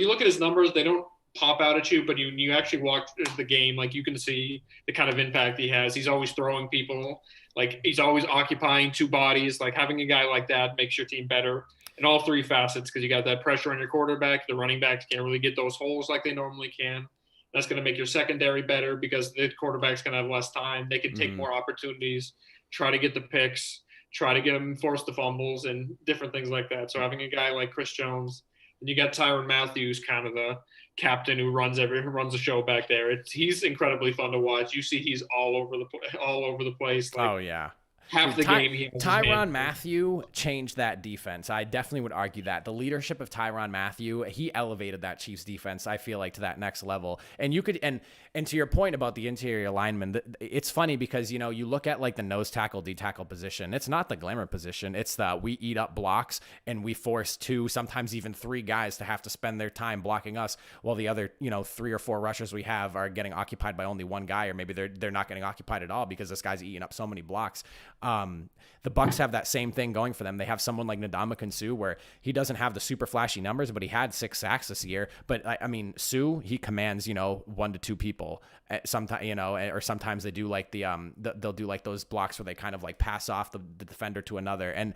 look at his numbers, they don't pop out at you, but you actually watch the game, like you can see the kind of impact he has. He's always throwing people. Like he's always occupying 2 bodies. Like having a guy like that makes your team better in all 3 facets, because you got that pressure on your quarterback. The running backs can't really get those holes like they normally can. That's going to make your secondary better because the quarterback's going to have less time. They can take more opportunities, try to get the picks, try to get them force the fumbles and different things like that. So having a guy like Chris Jones, and you got Tyrann Mathieu, kind of the captain who runs the show back there. He's incredibly fun to watch. You see, he's all over the place. Like, oh yeah. half the game he has his hand Tyrann in. Mathieu changed that defense. I definitely would argue that. The leadership of Tyrann Mathieu, he elevated that Chiefs defense, I feel like, to that next level. And you could and to your point about the interior linemen, it's funny because, you know, you look at like the nose tackle, D tackle position. It's not the glamour position. It's the we eat up blocks and we force 2, sometimes even 3 guys to have to spend their time blocking us while the other, you know, 3 or 4 rushers we have are getting occupied by only one guy, or maybe they're not getting occupied at all because this guy's eating up so many blocks. The Bucs have that same thing going for them. They have someone like Ndamukong Suh where he doesn't have the super flashy numbers, but he had 6 sacks this year. But I mean, Suh, he commands, you know, 1 to 2 people sometimes, you know, or sometimes they do like they'll do like those blocks where they kind of like pass off the defender to another. And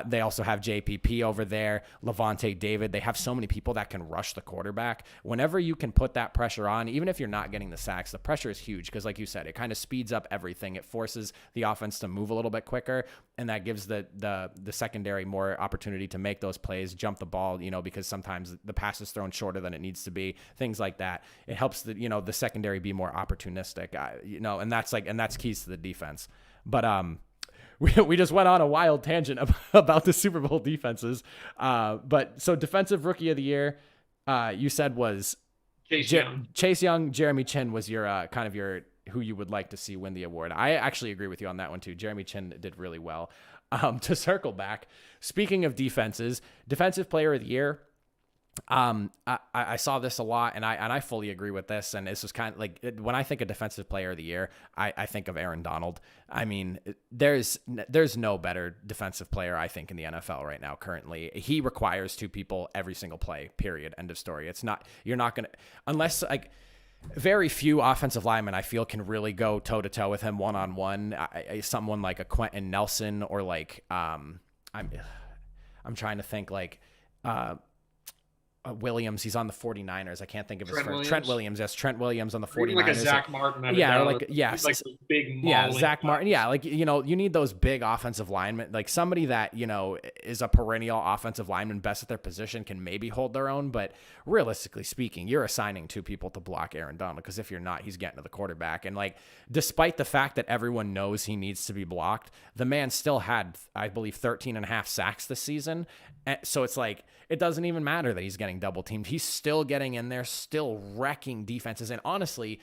they also have JPP over there, Levante David. They have so many people that can rush the quarterback. Whenever you can put that pressure on, even if you're not getting the sacks, the pressure is huge because, like you said, it kind of speeds up everything. It forces the offense to move a little bit quicker, and that gives the secondary more opportunity to make those plays, jump the ball, you know, because sometimes the pass is thrown shorter than it needs to be, things like that. It helps the secondary be more opportunistic, you know, and that's keys to the defense. But we just went on a wild tangent about the Super Bowl defenses. But so defensive rookie of the year, you said was Chase Young. Jeremy Chin was your kind of your who you would like to see win the award. I actually agree with you on that one too. Jeremy Chin did really well. To circle back, speaking of defenses, defensive player of the year. I saw this a lot, and I fully agree with this. And this was kind of like when I think of defensive player of the year, I think of Aaron Donald. I mean, there's no better defensive player, I think, in the NFL right now. Currently, he requires 2 people every single play. Period. End of story. You're not gonna, unless like very few offensive linemen I feel can really go toe to toe with him one on one. Someone like a Quentin Nelson or like I'm trying to think like. Williams, he's on the 49ers. I can't think of his first. Trent Williams. Yes, Trent Williams on the 49ers. Like a Zach Martin. Yeah, or like yes, like big. Yeah, Zach Martin. Yeah, like you know, you need those big offensive linemen, like somebody that you know is a perennial offensive lineman, best at their position, can maybe hold their own. But realistically speaking, you're assigning 2 people to block Aaron Donald because if you're not, he's getting to the quarterback. And like, despite the fact that everyone knows he needs to be blocked, the man still had, I believe, 13 and a half sacks this season. So it's like, it doesn't even matter that he's getting double teamed. He's still getting in there, still wrecking defenses. And honestly,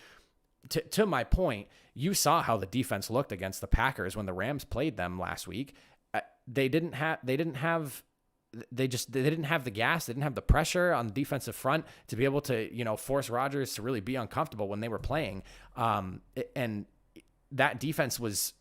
to my point, you saw how the defense looked against the Packers when the Rams played them last week. They didn't have the gas. They didn't have the pressure on the defensive front to be able to, you know, force Rodgers to really be uncomfortable when they were playing. And that defense was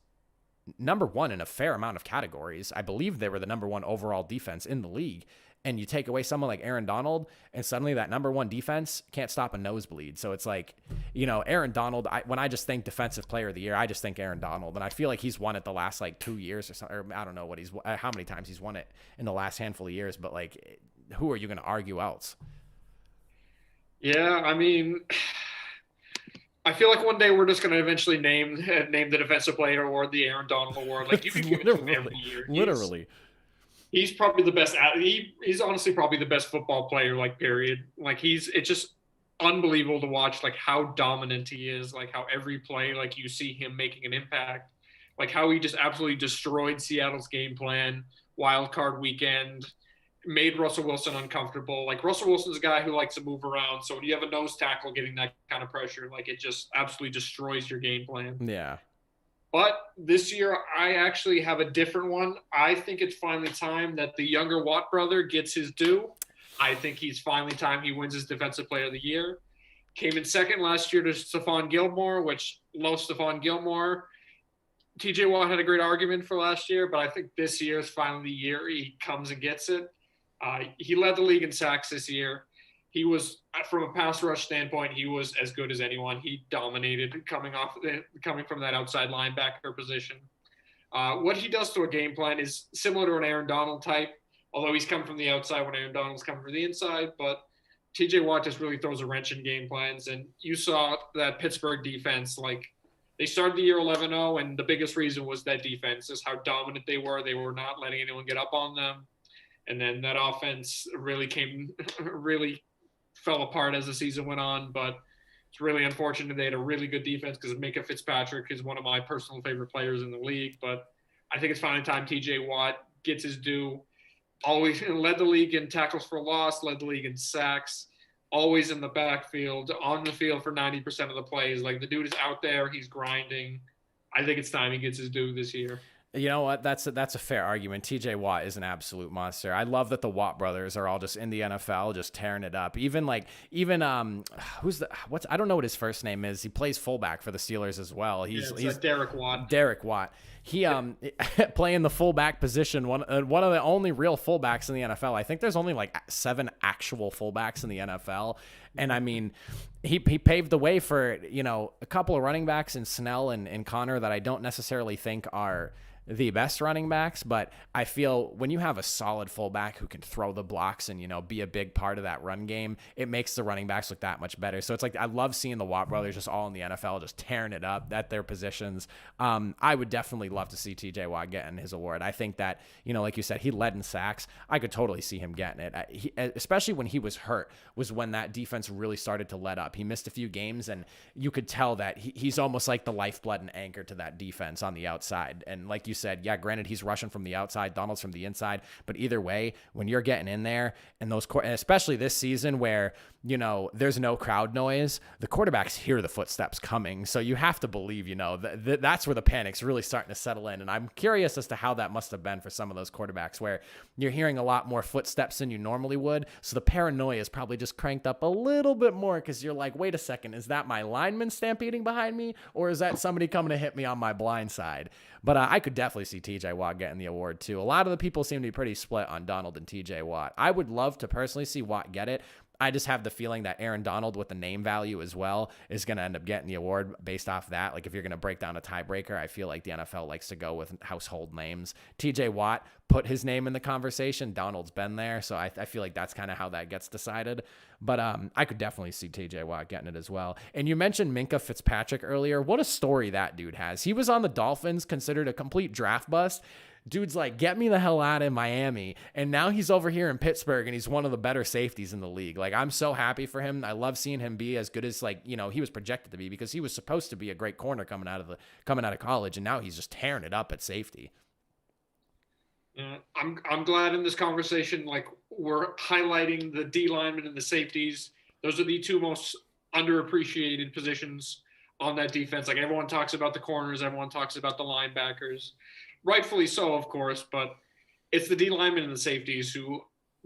number 1 in a fair amount of categories. I believe they were the number 1 overall defense in the league. And you take away someone like Aaron Donald, and suddenly that number 1 defense can't stop a nosebleed. So it's like, you know, Aaron Donald, when I just think defensive player of the year, I just think Aaron Donald. And I feel like he's won it the last like 2 years or something, or I don't know how many times he's won it in the last handful of years, but like, who are you going to argue else? Yeah, I mean, I feel like one day we're just going to eventually name the defensive player award the Aaron Donald award. Like you can give it to him every year. Literally. He's probably the best. He's honestly probably the best football player. Like period. Like it's just unbelievable to watch. Like how dominant he is. Like how every play, like you see him making an impact. Like how he just absolutely destroyed Seattle's game plan. Wild card weekend made Russell Wilson uncomfortable. Like Russell Wilson's a guy who likes to move around. So when you have a nose tackle getting that kind of pressure, like it just absolutely destroys your game plan. Yeah. But this year, I actually have a different one. I think it's finally time that the younger Watt brother gets his due. I think he's finally time he wins his Defensive Player of the Year. Came in second last year to Stephon Gilmore, which love Stephon Gilmore. TJ Watt had a great argument for last year, but I think this year is finally the year he comes and gets it. He led the league in sacks this year. He was, from a pass rush standpoint, he was as good as anyone. He dominated coming from that outside linebacker position. What he does to a game plan is similar to an Aaron Donald type, although he's coming from the outside when Aaron Donald's coming from the inside. But TJ Watt just really throws a wrench in game plans. And you saw that Pittsburgh defense, like they started the year 11-0, and the biggest reason was that defense, is how dominant they were. They were not letting anyone get up on them. And then that offense really fell apart as the season went on, but it's really unfortunate they had a really good defense because Micah Fitzpatrick is one of my personal favorite players in the league. But I think it's finally time TJ Watt gets his due. Always led the league in tackles for loss, led the league in sacks, always in the backfield, on the field for 90% of the plays. Like, the dude is out there, he's grinding. I think it's time he gets his due this year. You know what? That's a fair argument. TJ Watt is an absolute monster. I love that the Watt brothers are all just in the NFL, just tearing it up. Even I don't know what his first name is. He plays fullback for the Steelers as well. He's Derek Watt. Derek Watt. He playing the fullback position, one of the only real fullbacks in the NFL. I think there's only like 7 actual fullbacks in the NFL. And I mean, he paved the way for, a couple of running backs in Snell and Connor that I don't necessarily think are the best running backs, but I feel when you have a solid fullback who can throw the blocks and, be a big part of that run game, it makes the running backs look that much better. So it's like, I love seeing the Watt brothers just all in the NFL, just tearing it up at their positions. I would definitely love to see TJ Watt getting his award. I think that, like you said, he led in sacks. I could totally see him getting it. Especially when he was hurt was when that defense really started to let up. He missed a few games and you could tell that he's almost like the lifeblood and anchor to that defense on the outside. And like you said, yeah, granted, he's rushing from the outside, Donald's from the inside, but either way, when you're getting in there and and especially this season where, there's no crowd noise, the quarterbacks hear the footsteps coming. So you have to believe, that's where the panic's really starting to settle in. And I'm curious as to how that must have been for some of those quarterbacks where you're hearing a lot more footsteps than you normally would. So the paranoia is probably just cranked up a little bit more because you're like, wait a second, is that my lineman stampeding behind me? Or is that somebody coming to hit me on my blind side? But I could definitely see TJ Watt getting the award too. A lot of the people seem to be pretty split on Donald and TJ Watt. I would love to personally see Watt get it. I just have the feeling that Aaron Donald with the name value as well is going to end up getting the award based off that. Like if you're going to break down a tiebreaker, I feel like the NFL likes to go with household names. TJ Watt put his name in the conversation. Donald's been there. So I feel like that's kind of how that gets decided. But I could definitely see TJ Watt getting it as well. And you mentioned Minkah Fitzpatrick earlier. What a story that dude has. He was on the Dolphins, considered a complete draft bust. Dude's like, get me the hell out of Miami. And now he's over here in Pittsburgh and he's one of the better safeties in the league. Like, I'm so happy for him. I love seeing him be as good as he was projected to be because he was supposed to be a great corner coming out of college. And now he's just tearing it up at safety. I'm glad in this conversation, like we're highlighting the D linemen and the safeties. Those are the two most underappreciated positions on that defense. Like everyone talks about the corners, everyone talks about the linebackers. Rightfully so, of course, but it's the D linemen and the safeties who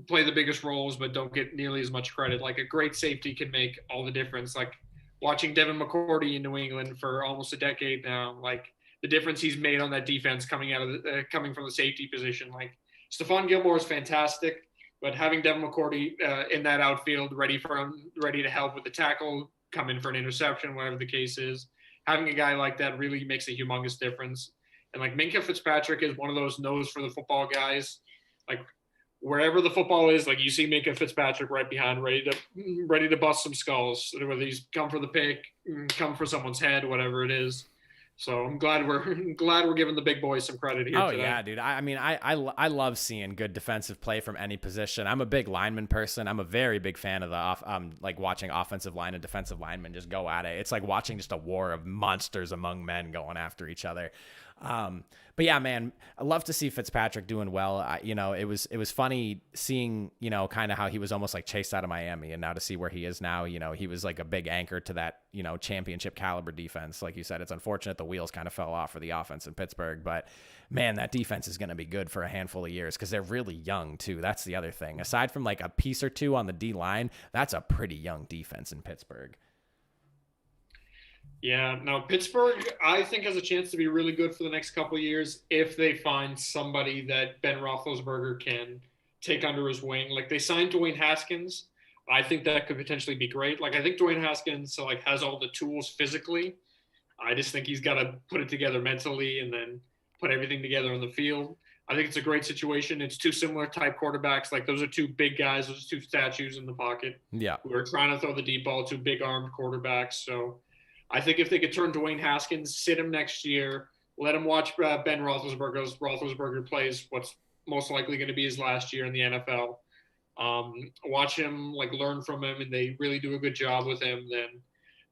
play the biggest roles but don't get nearly as much credit. Like a great safety can make all the difference. Like watching Devin McCourty in New England for almost a decade now, like the difference he's made on that defense coming from the safety position. Like Stephon Gilmore is fantastic, but having Devin McCourty in that outfield ready to help with the tackle, come in for an interception, whatever the case is, having a guy like that really makes a humongous difference. And like Minkah Fitzpatrick is one of those nose for the football guys. Like wherever the football is, like you see Minkah Fitzpatrick right behind, ready to bust some skulls, whether he's come for the pick, come for someone's head, whatever it is. So I'm glad we're giving the big boys some credit here. Oh today. Yeah, dude. I love seeing good defensive play from any position. I'm a big lineman person. I'm a very big fan of like watching offensive line and defensive linemen just go at it. It's like watching just a war of monsters among men going after each other. But yeah, man, I love to see Fitzpatrick doing well. It was funny seeing, kind of how he was almost like chased out of Miami, and now to see where he is now, he was like a big anchor to that, championship caliber defense. Like you said, it's unfortunate the wheels kind of fell off for the offense in Pittsburgh, but man, that defense is going to be good for a handful of years because they're really young too. That's the other thing. Aside from like a piece or two on the D line, that's a pretty young defense in Pittsburgh. Yeah, now Pittsburgh, I think, has a chance to be really good for the next couple of years if they find somebody that Ben Roethlisberger can take under his wing. Like they signed Dwayne Haskins. I think that could potentially be great. Like I think Dwayne Haskins has all the tools physically. I just think he's got to put it together mentally and then put everything together on the field. I think it's a great situation. It's two similar type quarterbacks. Like those are two big guys. Those are two statues in the pocket. Yeah, who are trying to throw the deep ball, two big armed quarterbacks. So I think if they could turn Dwayne Haskins, sit him next year, let him watch Ben Roethlisberger as Roethlisberger plays what's most likely going to be his last year in the NFL. Watch him, learn from him, and they really do a good job with him, then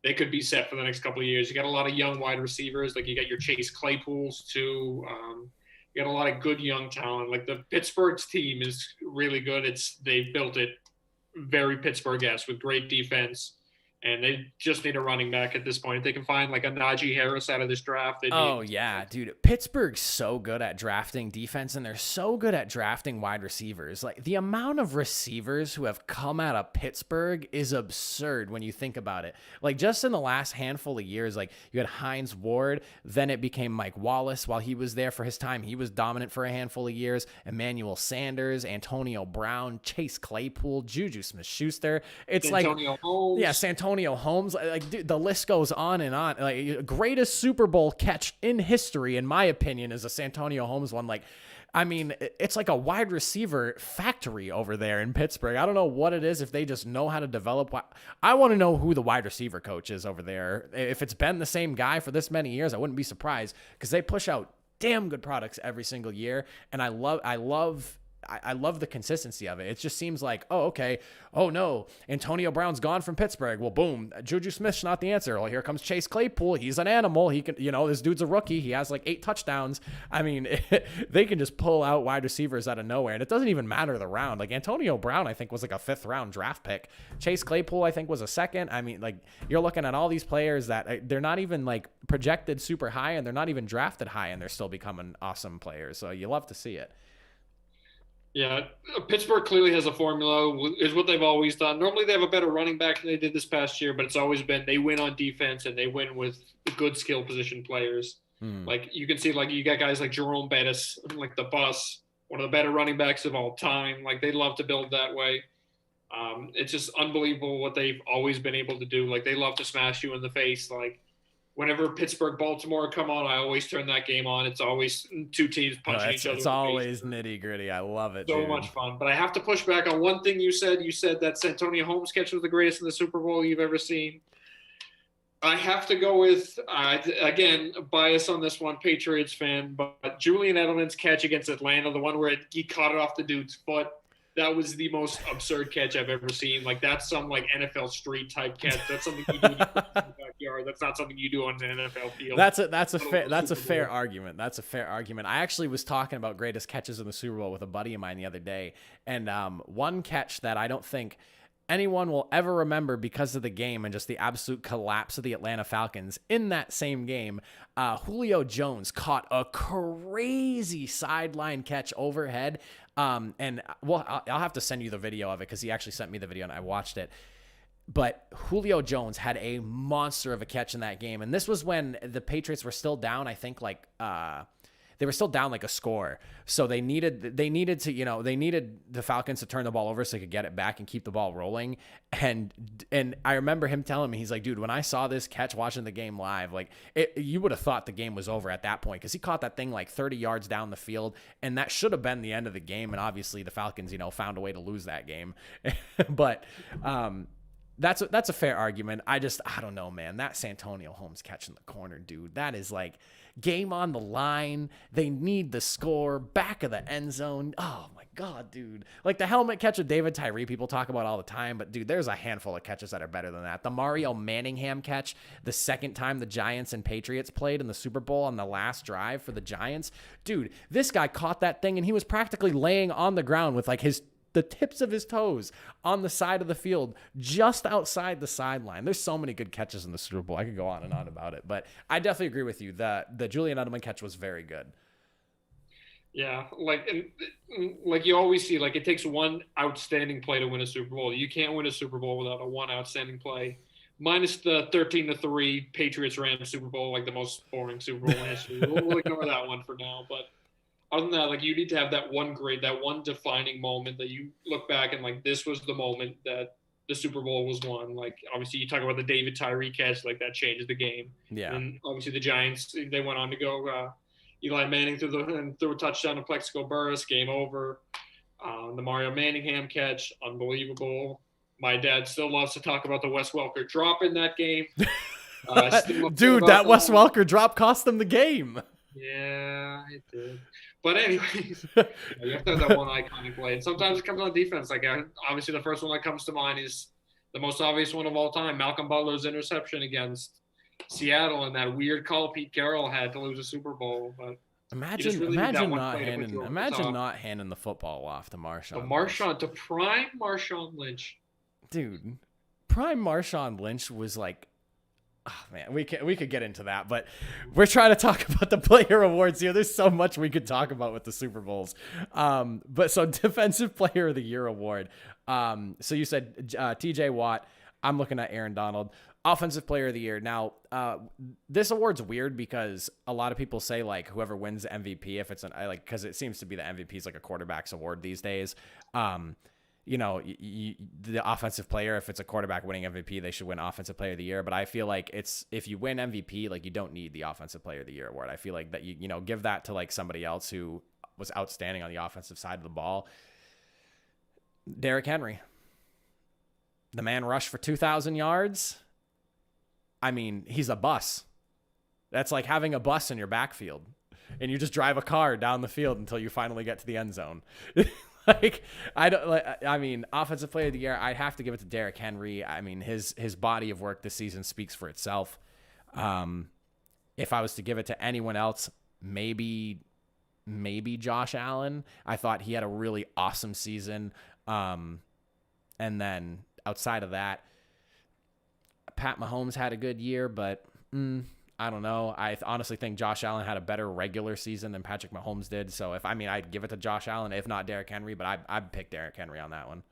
they could be set for the next couple of years. You got a lot of young wide receivers. Like you got your Chase Claypools too. You got a lot of good young talent. Like the Pittsburgh's team is really good. They built it very Pittsburgh-esque with great defense. And they just need a running back at this point. If they can find like a Najee Harris out of this draft. Yeah, dude. Pittsburgh's so good at drafting defense, and they're so good at drafting wide receivers. Like, the amount of receivers who have come out of Pittsburgh is absurd when you think about it. Like, just in the last handful of years, like, you had Hines Ward, then it became Mike Wallace while he was there for his time. He was dominant for a handful of years. Emmanuel Sanders, Antonio Brown, Chase Claypool, Juju Smith-Schuster. It's Santonio Holmes. Yeah, Santonio Holmes, like, dude, the list goes on and on. Like, greatest Super Bowl catch in history, in my opinion, is a Santonio Holmes one. Like, I mean, it's like a wide receiver factory over there in Pittsburgh. I don't know what it is, if they just know how to develop. I want to know who the wide receiver coach is over there. If it's been the same guy for this many years, I wouldn't be surprised, because they push out damn good products every single year. And I love the consistency of it. It just seems like, oh, okay. Oh, no, Antonio Brown's gone from Pittsburgh. Well, boom, Juju Smith's not the answer. Well, here comes Chase Claypool. He's an animal. He can, this dude's a rookie. He has like 8 touchdowns. I mean, they can just pull out wide receivers out of nowhere, and it doesn't even matter the round. Like, Antonio Brown, I think, was like a 5th round draft pick. Chase Claypool, I think, was a 2nd. I mean, like, you're looking at all these players that they're not even like projected super high, and they're not even drafted high, and they're still becoming awesome players. So you love to see it. Yeah, Pittsburgh clearly has a formula, is what they've always done. Normally they have a better running back than they did this past year, but it's always been they win on defense and they win with good skill position players. Like, you can see, like, you got guys like Jerome Bettis, like the bus, one of the better running backs of all time. Like, they love to build that way. It's just unbelievable what they've always been able to do. Like, they love to smash you in the face. Like, whenever Pittsburgh, Baltimore come on, I always turn that game on. It's always 2 teams punching each other. It's always nitty gritty. I love it. So much fun. But I have to push back on one thing you said. You said that Santonio Holmes catch was the greatest in the Super Bowl you've ever seen. I have to go with, again, bias on this one, Patriots fan, but Julian Edelman's catch against Atlanta, the one where he caught it off the dude's foot. That was the most absurd catch I've ever seen. Like, that's some like NFL street type catch. That's something you do in the backyard. That's not something you do on an NFL field. That's a fair argument. That's a fair argument. I actually was talking about greatest catches in the Super Bowl with a buddy of mine the other day, and one catch that I don't think anyone will ever remember because of the game and just the absolute collapse of the Atlanta Falcons. In that same game, Julio Jones caught a crazy sideline catch overhead. And well, I'll have to send you the video of it, because he actually sent me the video and I watched it. But Julio Jones had a monster of a catch in that game. And this was when the Patriots were still down, I think, like, they were still down like a score. So they needed the Falcons to turn the ball over so they could get it back and keep the ball rolling. And I remember him telling me, he's like, dude, when I saw this catch watching the game live, like, you would have thought the game was over at that point, because he caught that thing like 30 yards down the field, and that should have been the end of the game. And obviously the Falcons, found a way to lose that game. But that's a fair argument. I don't know, man. That Santonio Holmes catch in the corner, dude, that is like game on the line. They need the score, back of the end zone. Oh my God, dude. Like the helmet catch of David Tyree, people talk about all the time, but dude, there's a handful of catches that are better than that. The Mario Manningham catch, the second time the Giants and Patriots played in the Super Bowl on the last drive for the Giants. Dude, this guy caught that thing and he was practically laying on the ground with like the tips of his toes on the side of the field, just outside the sideline. There's so many good catches in the Super Bowl. I could go on and on about it, but I definitely agree with you that the Julian Edelman catch was very good. Yeah, like you always see, like, it takes one outstanding play to win a Super Bowl. You can't win a Super Bowl without a one outstanding play. Minus the 13-3 Patriots-Rams Super Bowl, like the most boring Super Bowl in history. We'll ignore that one for now, but other than that, like, you need to have that one defining moment that you look back and, like, this was the moment that the Super Bowl was won. Like, obviously, you talk about the David Tyree catch, like, that changed the game. Yeah. And obviously, the Giants, they went on to go Eli Manning threw a touchdown to Plexico Burress, game over. The Mario Manningham catch, unbelievable. My dad still loves to talk about the Wes Welker drop in that game. Dude, that Wes Welker drop cost them the game. Yeah, it did. But anyways, you have to have that one iconic play. And sometimes it comes on defense. Like, obviously, the first one that comes to mind is the most obvious one of all time, Malcolm Butler's interception against Seattle, and that weird call Pete Carroll had to lose a Super Bowl. But Imagine, really need that imagine one not play to put handing, you over the imagine top. not handing the football off to Marshawn. But Lynch. Marshawn, to prime Marshawn Lynch. Dude, prime Marshawn Lynch was like, oh man, we could get into that, but we're trying to talk about the player awards here. There's so much we could talk about with the Super Bowls. But so defensive player of the year award. So you said TJ Watt. I'm looking at Aaron Donald. Offensive player of the year. Now, this award's weird because a lot of people say like whoever wins the MVP, if it's because it seems to be the MVP is like a quarterback's award these days. You know, the offensive player, if it's a quarterback winning MVP, they should win offensive player of the year. But I feel like if you win MVP, like you don't need the offensive player of the year award. I feel like that you know, give that to like somebody else who was outstanding on the offensive side of the ball. Derrick Henry. The man rushed for 2,000 yards. I mean, he's a bus. That's like having a bus in your backfield, and you just drive a car down the field until you finally get to the end zone. I mean, offensive player of the year, I'd have to give it to Derrick Henry. I mean, his body of work this season speaks for itself. If I was to give it to anyone else, maybe Josh Allen. I thought he had a really awesome season. And then outside of that, Pat Mahomes had a good year, but I don't know. I honestly think Josh Allen had a better regular season than Patrick Mahomes did. So I'd give it to Josh Allen, if not Derrick Henry, but I'd pick Derrick Henry on that one.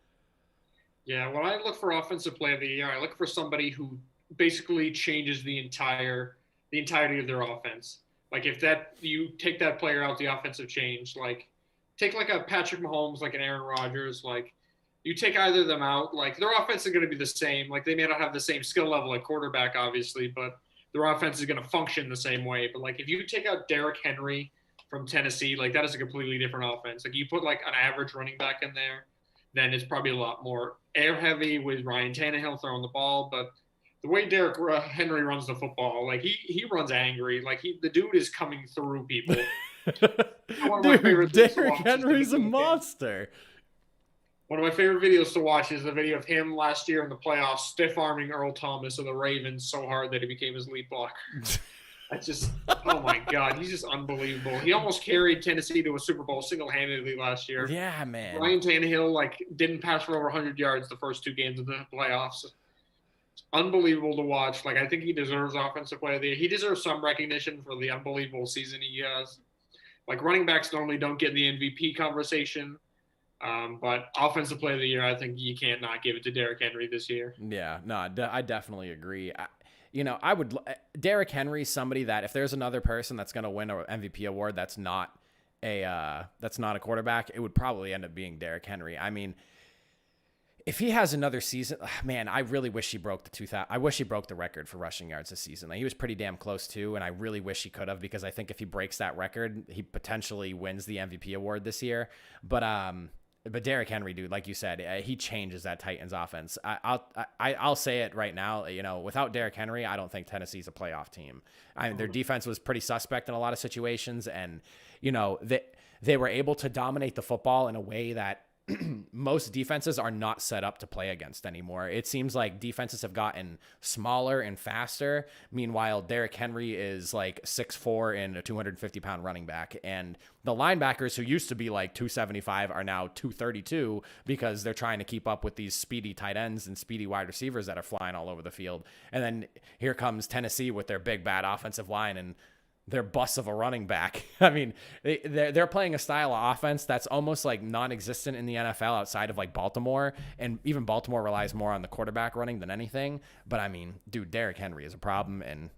Yeah, when I look for offensive player of the year, I look for somebody who basically changes the entirety of their offense. Like if you take that player out, the offensive change, like take like a Patrick Mahomes, like an Aaron Rodgers, like you take either of them out, like their offense is going to be the same. Like they may not have the same skill level at quarterback, obviously, but their offense is going to function the same way. But like if you take out Derrick Henry from Tennessee, like that is a completely different offense. Like you put like an average running back in there, then it's probably a lot more air heavy with Ryan Tannehill throwing the ball. But the way Derrick Henry runs the football, like he runs angry. Like the dude is coming through people. Dude, Derrick Henry's a monster. One of my favorite videos to watch is the video of him last year in the playoffs stiff-arming Earl Thomas of the Ravens so hard that he became his lead blocker. Oh my God, he's just unbelievable. He almost carried Tennessee to a Super Bowl single-handedly last year. Yeah, man. Ryan Tannehill didn't pass for over 100 yards the first two games of the playoffs. It's unbelievable to watch. I think he deserves offensive player of the year. He deserves some recognition for the unbelievable season he has. Running backs normally don't get in the MVP conversation. But offensive player of the year, I think you can't not give it to Derrick Henry this year. Yeah, no, I definitely agree. Derrick Henry's somebody that if there's another person that's going to win an MVP award that's not a quarterback, it would probably end up being Derrick Henry. I mean, if he has another season, man, I really wish he broke the 2000. I wish he broke the record for rushing yards this season. He was pretty damn close too, and I really wish he could have, because I think if he breaks that record, he potentially wins the MVP award this year. But Derrick Henry, dude, like you said, he changes that Titans offense. I'll say it right now. Without Derrick Henry, I don't think Tennessee's a playoff team. Their defense was pretty suspect in a lot of situations, and they were able to dominate the football in a way that most defenses are not set up to play against anymore. It seems like defenses have gotten smaller and faster. Meanwhile, Derrick Henry is 6'4" and a 250-pound running back. And the linebackers who used to be 275 are now 232 because they're trying to keep up with these speedy tight ends and speedy wide receivers that are flying all over the field. And then here comes Tennessee with their big, bad offensive line and their bus of a running back. I mean, they're playing a style of offense that's almost non-existent in the NFL outside of Baltimore, and even Baltimore relies more on the quarterback running than anything. But I mean, dude, Derrick Henry is a problem, and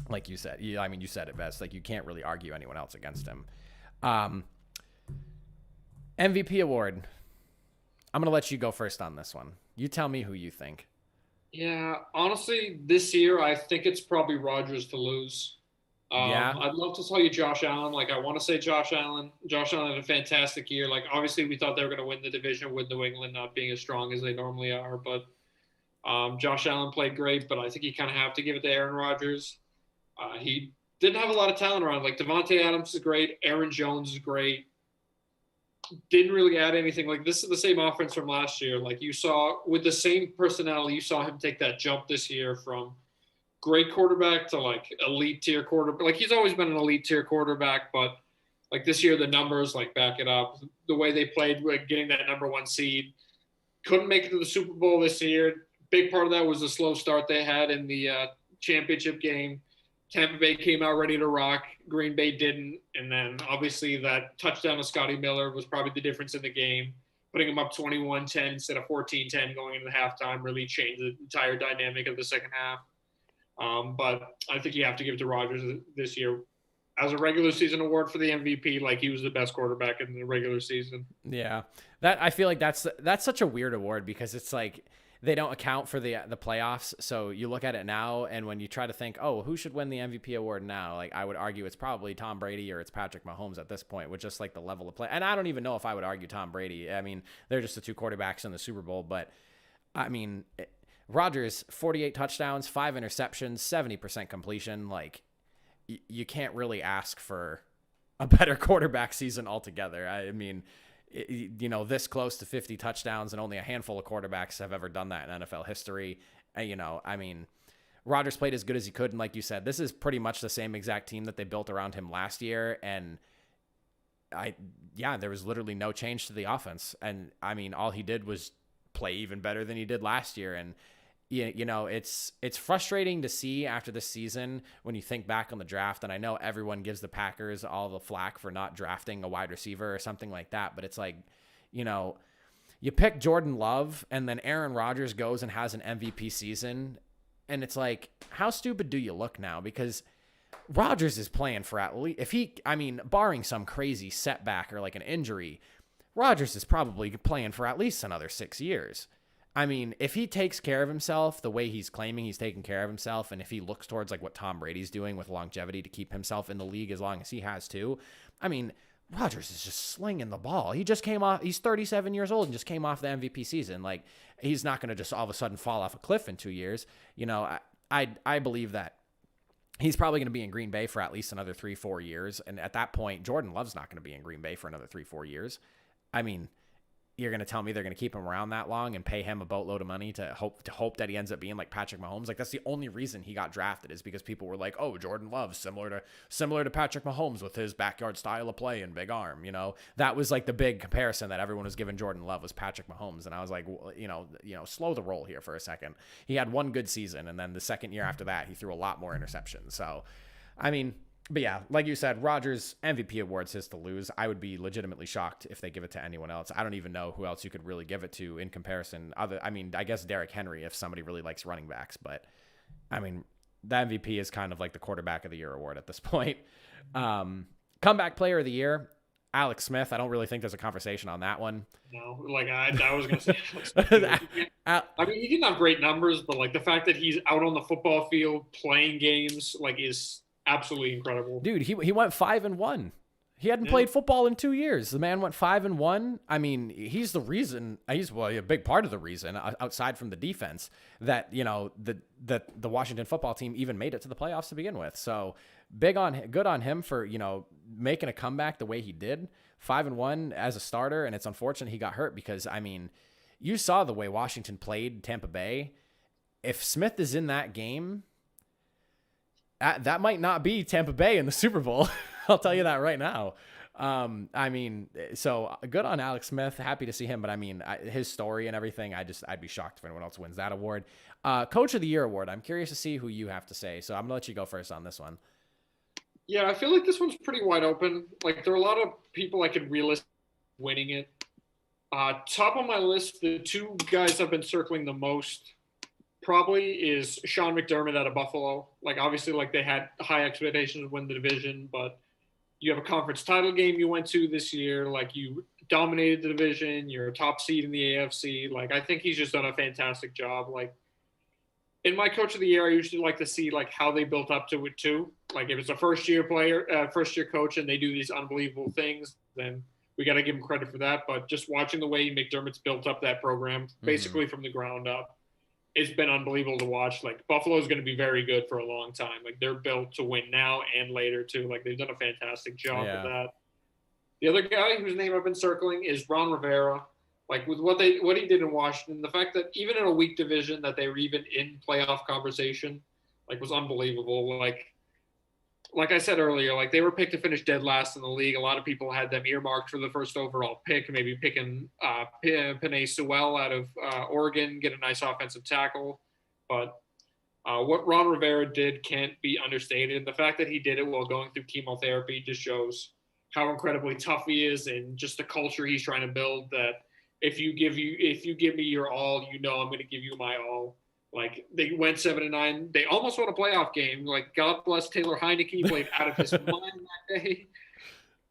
like you said, you said it best. You can't really argue anyone else against him. MVP award. I'm gonna let you go first on this one. You tell me who you think. Yeah, honestly, this year I think it's probably Rodgers to lose. Yeah. I'd love to tell you Josh Allen. I want to say Josh Allen. Josh Allen had a fantastic year. Obviously, we thought they were going to win the division with New England not being as strong as they normally are. But Josh Allen played great, but I think you kind of have to give it to Aaron Rodgers. He didn't have a lot of talent around. Devontae Adams is great. Aaron Jones is great. Didn't really add anything. This is the same offense from last year. You saw with the same personnel, you saw him take that jump this year from great quarterback to like elite tier quarterback. Like he's always been an elite tier quarterback, but like this year the numbers like back it up. The way they played, like getting that number 1 seed, couldn't make it to the Super Bowl this year. Big part of that was the slow start they had in the championship game. Tampa Bay came out ready to rock. Green Bay didn't. And then obviously that touchdown of Scotty Miller was probably the difference in the game. Putting them up 21-10 instead of 14-10 going into the halftime really changed the entire dynamic of the second half. But I think you have to give it to Rodgers this year. As a regular season award for the MVP, like he was the best quarterback in the regular season. Yeah. That I feel like that's such a weird award because it's like they don't account for the playoffs. So you look at it now, and when you try to think, oh, who should win the MVP award now? Like I would argue it's probably Tom Brady or it's Patrick Mahomes at this point with just like the level of play. And I don't even know if I would argue Tom Brady. I mean, they're just the 2 quarterbacks in the Super Bowl, but I mean, Rodgers, 48 touchdowns, 5 interceptions, 70% completion. Like you can't really ask for a better quarterback season altogether. I mean, this close to 50 touchdowns, and only a handful of quarterbacks have ever done that in NFL history. I mean, Rodgers played as good as he could. And like you said, this is pretty much the same exact team that they built around him last year. And there was literally no change to the offense. And I mean, all he did was play even better than he did last year. And it's frustrating to see after this season when you think back on the draft, and I know everyone gives the Packers all the flack for not drafting a wide receiver or something like that, but it's like, you pick Jordan Love and then Aaron Rodgers goes and has an MVP season, and it's like, how stupid do you look now? Because Rodgers is playing for at least, barring some crazy setback or like an injury, Rodgers is probably playing for at least another 6 years. I mean, if he takes care of himself the way he's claiming he's taking care of himself, and if he looks towards like what Tom Brady's doing with longevity to keep himself in the league as long as he has too, I mean, Rodgers is just slinging the ball. He just came off, he's 37 years old and just came off the MVP season. Like, he's not going to just all of a sudden fall off a cliff in 2 years. I believe that he's probably going to be in Green Bay for at least another 3-4 years. And at that point, Jordan Love's not going to be in Green Bay for another 3-4 years. I mean, you're going to tell me they're going to keep him around that long and pay him a boatload of money to hope that he ends up being like Patrick Mahomes? Like, that's the only reason he got drafted, is because people were like, oh, Jordan Love, similar to Patrick Mahomes with his backyard style of play and big arm. That was like the big comparison that everyone was giving Jordan Love, was Patrick Mahomes. And I was like, slow the roll here for a second. He had one good season, and then the second year after that, he threw a lot more interceptions. So, I mean, but yeah, like you said, Rodgers MVP award's his to lose. I would be legitimately shocked if they give it to anyone else. I don't even know who else you could really give it to in comparison. I guess Derrick Henry if somebody really likes running backs, but I mean, the MVP is kind of like the quarterback of the year award at this point. Comeback player of the year, Alex Smith. I don't really think there's a conversation on that one. No, like I was going to say Alex Smith. I mean, he didn't have great numbers, but like the fact that he's out on the football field playing games like is absolutely incredible. Dude, he went 5-1. He hadn't played football in 2 years. The man went 5-1. I mean, he's the reason. He's a big part of the reason, outside from the defense, that the Washington football team even made it to the playoffs to begin with. So good on him for making a comeback the way he did. 5-1 as a starter, and it's unfortunate he got hurt because I mean, you saw the way Washington played Tampa Bay. If Smith is in that game, that might not be Tampa Bay in the Super Bowl. I'll tell you that right now. I mean, so good on Alex Smith. Happy to see him. But I mean, his story and everything, I'd be shocked if anyone else wins that award. Coach of the Year award. I'm curious to see who you have to say. So I'm going to let you go first on this one. Yeah, I feel like this one's pretty wide open. Like, there are a lot of people I could realistically winning it. Top of my list, the 2 guys I've been circling the most probably is Sean McDermott out of Buffalo. Like, obviously, like, they had high expectations to win the division, but you have a conference title game you went to this year. Like, you dominated the division. You're a top seed in the AFC. Like, I think he's just done a fantastic job. Like, in my coach of the year, I usually like to see, like, how they built up to it, too. Like, if it's a first-year coach, and they do these unbelievable things, then we got to give him credit for that. But just watching the way McDermott's built up that program, basically from the ground up, it's been unbelievable to watch. Like, Buffalo is going to be very good for a long time. Like, they're built to win now and later too. Like, they've done a fantastic job of that. The other guy whose name I've been circling is Ron Rivera. Like, with what he did in Washington, the fact that even in a weak division that they were even in playoff conversation, was unbelievable. Like I said earlier, like they were picked to finish dead last in the league. A lot of people had them earmarked for the first overall pick, maybe picking Penei Sewell out of Oregon, get a nice offensive tackle. But what Ron Rivera did can't be understated. And the fact that he did it while going through chemotherapy just shows how incredibly tough he is and just the culture he's trying to build, that if you give me your all, I'm going to give you my all. Like they went 7-9. They almost won a playoff game. Like God bless Taylor Heineke, he played out of his mind that day.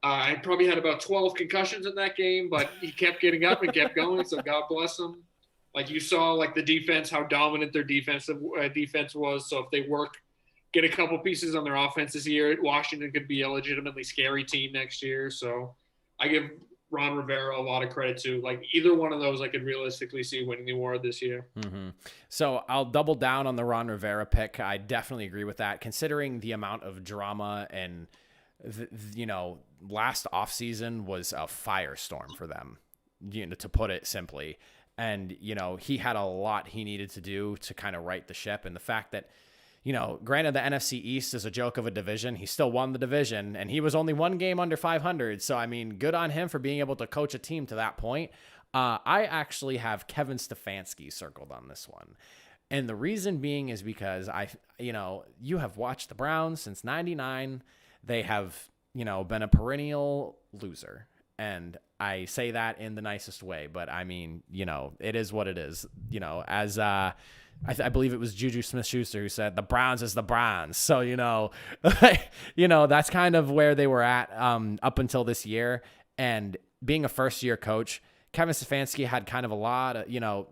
I probably had about 12 concussions in that game, but he kept getting up and kept going. So God bless him. Like you saw, like the defense, how dominant their defense was. So if they get a couple pieces on their offense this year, Washington could be a legitimately scary team next year. So I give Ron Rivera a lot of credit too. Like either one of those I could realistically see winning the award this year. Mm-hmm. So I'll double down on the Ron Rivera pick. I definitely agree with that, considering the amount of drama and last offseason was a firestorm for them, to put it simply. And, he had a lot he needed to do to kind of right the ship. And the fact that, granted the NFC East is a joke of a division, he still won the division and he was only one game under 500. So, I mean, good on him for being able to coach a team to that point. I actually have Kevin Stefanski circled on this one. And the reason being is because you have watched the Browns since 99. They have, been a perennial loser. And I say that in the nicest way, but I mean, it is what it is, as, I believe it was Juju Smith-Schuster who said the Browns is the Browns. So, that's kind of where they were at up until this year. And being a first-year coach, Kevin Stefanski had kind of a lot of,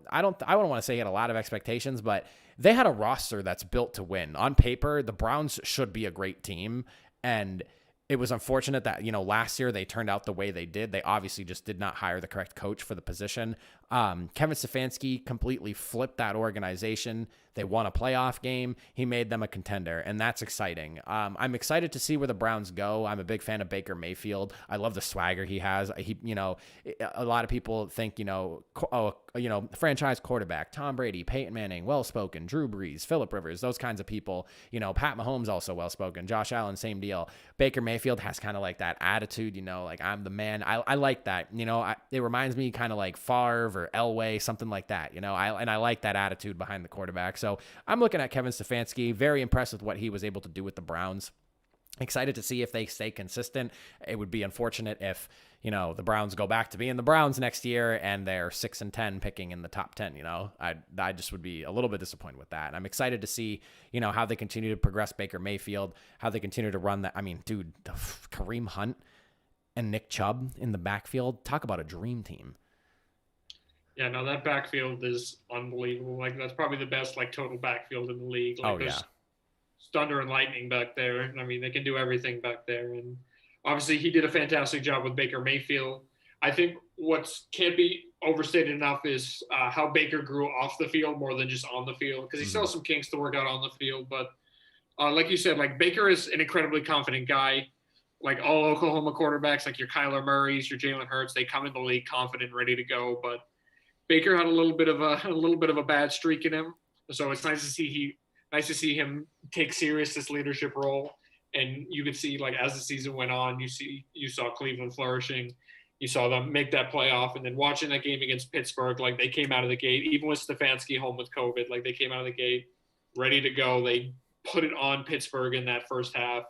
I don't want to say he had a lot of expectations, but they had a roster that's built to win. On paper, the Browns should be a great team. And it was unfortunate that, last year they turned out the way they did. They obviously just did not hire the correct coach for the position. Kevin Stefanski completely flipped that organization. They won a playoff game. He made them a contender, and that's exciting. I'm excited to see where the Browns go. I'm a big fan of Baker Mayfield. I love the swagger he has. A lot of people think, franchise quarterback, Tom Brady, Peyton Manning, well-spoken, Drew Brees, Phillip Rivers, those kinds of people. Pat Mahomes also well-spoken, Josh Allen, same deal. Baker Mayfield has kind of like that attitude, like I'm the man. I like that. It reminds me kind of like Favre or Elway, something like that. I like that attitude behind the quarterback. So I'm looking at Kevin Stefanski, very impressed with what he was able to do with the Browns. Excited to see if they stay consistent. It would be unfortunate if, the Browns go back to being the Browns next year and they're 6-10 picking in the top 10. I just would be a little bit disappointed with that. And I'm excited to see, how they continue to progress Baker Mayfield, how they continue to run that. I mean, dude, Kareem Hunt and Nick Chubb in the backfield, talk about a dream team. Yeah, no, that backfield is unbelievable. Like that's probably the best total backfield in the league. There's thunder and lightning back there. I mean, they can do everything back there. And obviously he did a fantastic job with Baker Mayfield. I think what can't be overstated enough is how Baker grew off the field more than just on the field, because he still has some kinks to work out on the field. But like you said, Baker is an incredibly confident guy. Like all Oklahoma quarterbacks, like your Kyler Murrays, your Jalen Hurts, they come in the league confident, ready to go. But Baker had a little bit of a bad streak in him, so it's nice to see him take serious this leadership role. And you could see, as the season went on, you saw Cleveland flourishing, you saw them make that playoff, and then watching that game against Pittsburgh, they came out of the gate, even with Stefanski home with COVID, they came out of the gate ready to go. They put it on Pittsburgh in that first half.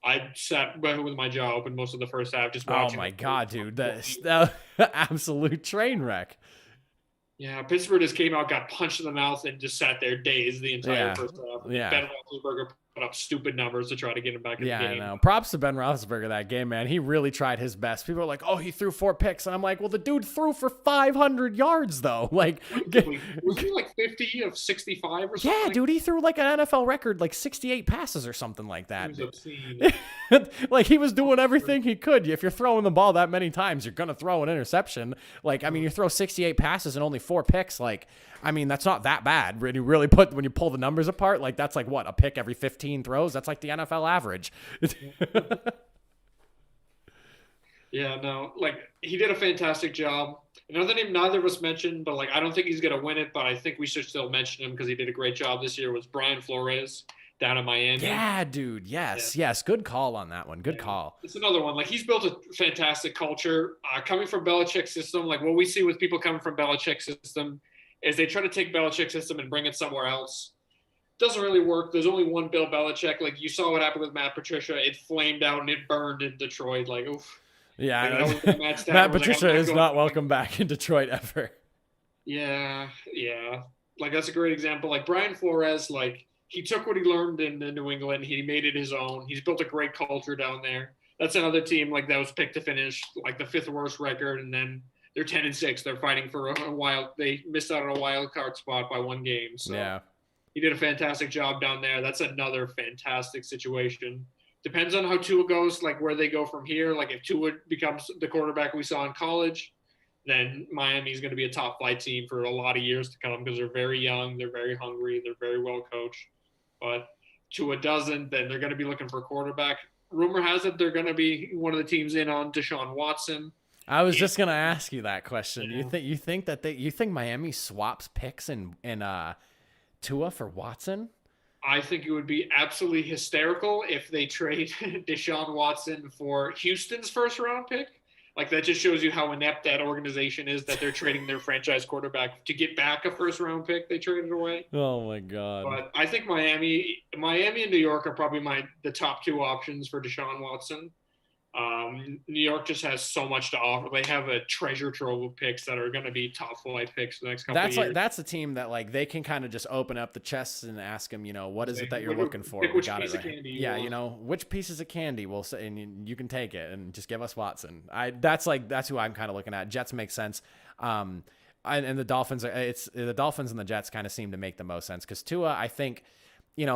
I sat with my jaw open most of the first half just watching. Oh my God, dude, that absolute train wreck. Yeah, Pittsburgh just came out, got punched in the mouth, and just sat there dazed the entire first half. Yeah. Ben Roethlisberger put up stupid numbers to try to get him back in the game. Yeah, I know. Props to Ben Roethlisberger that game, man. He really tried his best. People are like, "Oh, he threw 4 picks," and I'm like, "Well, the dude threw for 500 yards, though." Was he 50 of 65 or something? Yeah, dude, he threw an NFL record, 68 passes or something like that. It was obscene. He was doing everything he could. If you're throwing the ball that many times, you're gonna throw an interception. You throw 68 passes and only 4 picks. That's not that bad. When you pull the numbers apart, that's what, a pick every 15 throws? That's the NFL average. Yeah, no, he did a fantastic job. Another name neither of us mentioned, but I don't think he's going to win it, but I think we should still mention him because he did a great job this year, was Brian Flores. down in Miami. Yeah, dude. Yes. Good call on that one. Good call. It's another one. Like, he's built a fantastic culture. Coming from Belichick's system, like what we see with people coming from Belichick's system is they try to take Belichick's system and bring it somewhere else. Doesn't really work. There's only one Bill Belichick. Like, you saw what happened with Matt Patricia. It flamed out and it burned in Detroit. Like, oof. Yeah. Like, Matt Patricia is not welcome back in Detroit ever. Yeah. Like, that's a great example. Like, Brian Flores, like, he took what he learned in New England. He made it his own. He's built a great culture down there. That's another team, like, that was picked to finish, like, the 5th worst record, and then they're 10-6. They're fighting for a wild – they missed out on a wild card spot by 1 game. So yeah. He did a fantastic job down there. That's another fantastic situation. Depends on how Tua goes, like, where they go from here. Like, if Tua becomes the quarterback we saw in college, then Miami's going to be a top flight team for a lot of years to come because they're very young, they're very hungry, they're very well coached. But Tua doesn't, then they're going to be looking for a quarterback. Rumor has it they're going to be one of the teams in on Deshaun Watson. I was just going to ask you that question. Yeah. You think Miami swaps picks in Tua for Watson? I think it would be absolutely hysterical if they trade Deshaun Watson for Houston's first round pick. Like, that just shows you how inept that organization is, that they're trading their franchise quarterback to get back a first-round pick they traded away. Oh, my God. But I think Miami and New York are probably the top 2 options for Deshaun Watson. New York just has so much to offer. They have a treasure trove of picks that are going to be top flight picks the next couple of years. That's a team that, like, they can kind of just open up the chests and ask them, what is it that you're looking for? We got it right. Yeah, which pieces of candy we'll say, and you can take it and just give us Watson. That's who I'm kind of looking at. Jets make sense. And the Dolphins, the Dolphins and the Jets kind of seem to make the most sense because Tua, I think,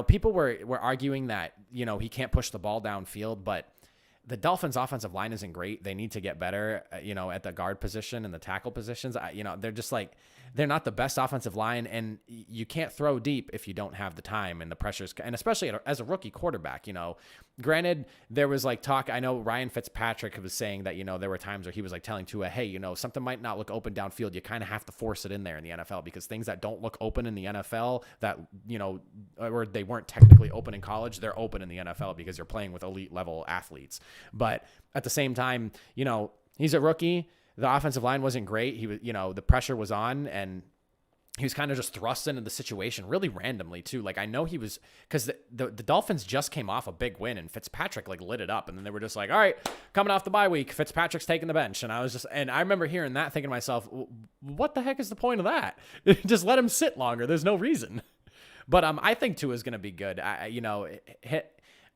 people were arguing that, he can't push the ball downfield, but the Dolphins' offensive line isn't great. They need to get better, at the guard position and the tackle positions. They're just like, they're not the best offensive line, and you can't throw deep if you don't have the time and the pressures, and especially as a rookie quarterback. Granted, there was like talk. I know Ryan Fitzpatrick was saying that there were times where he was like telling Tua, hey, something might not look open downfield. You kind of have to force it in there in the NFL because things that don't look open in the NFL that or they weren't technically open in college, they're open in the NFL because you're playing with elite level athletes. But at the same time, he's a rookie. The offensive line wasn't great. He was, the pressure was on, and he was kind of just thrust into the situation really randomly too. Like, I know he was, because the Dolphins just came off a big win, and Fitzpatrick like lit it up, and then they were just like, all right, coming off the bye week, Fitzpatrick's taking the bench. And I remember hearing that, thinking to myself, what the heck is the point of that? Just let him sit longer. There's no reason. But I think Tua is going to be good.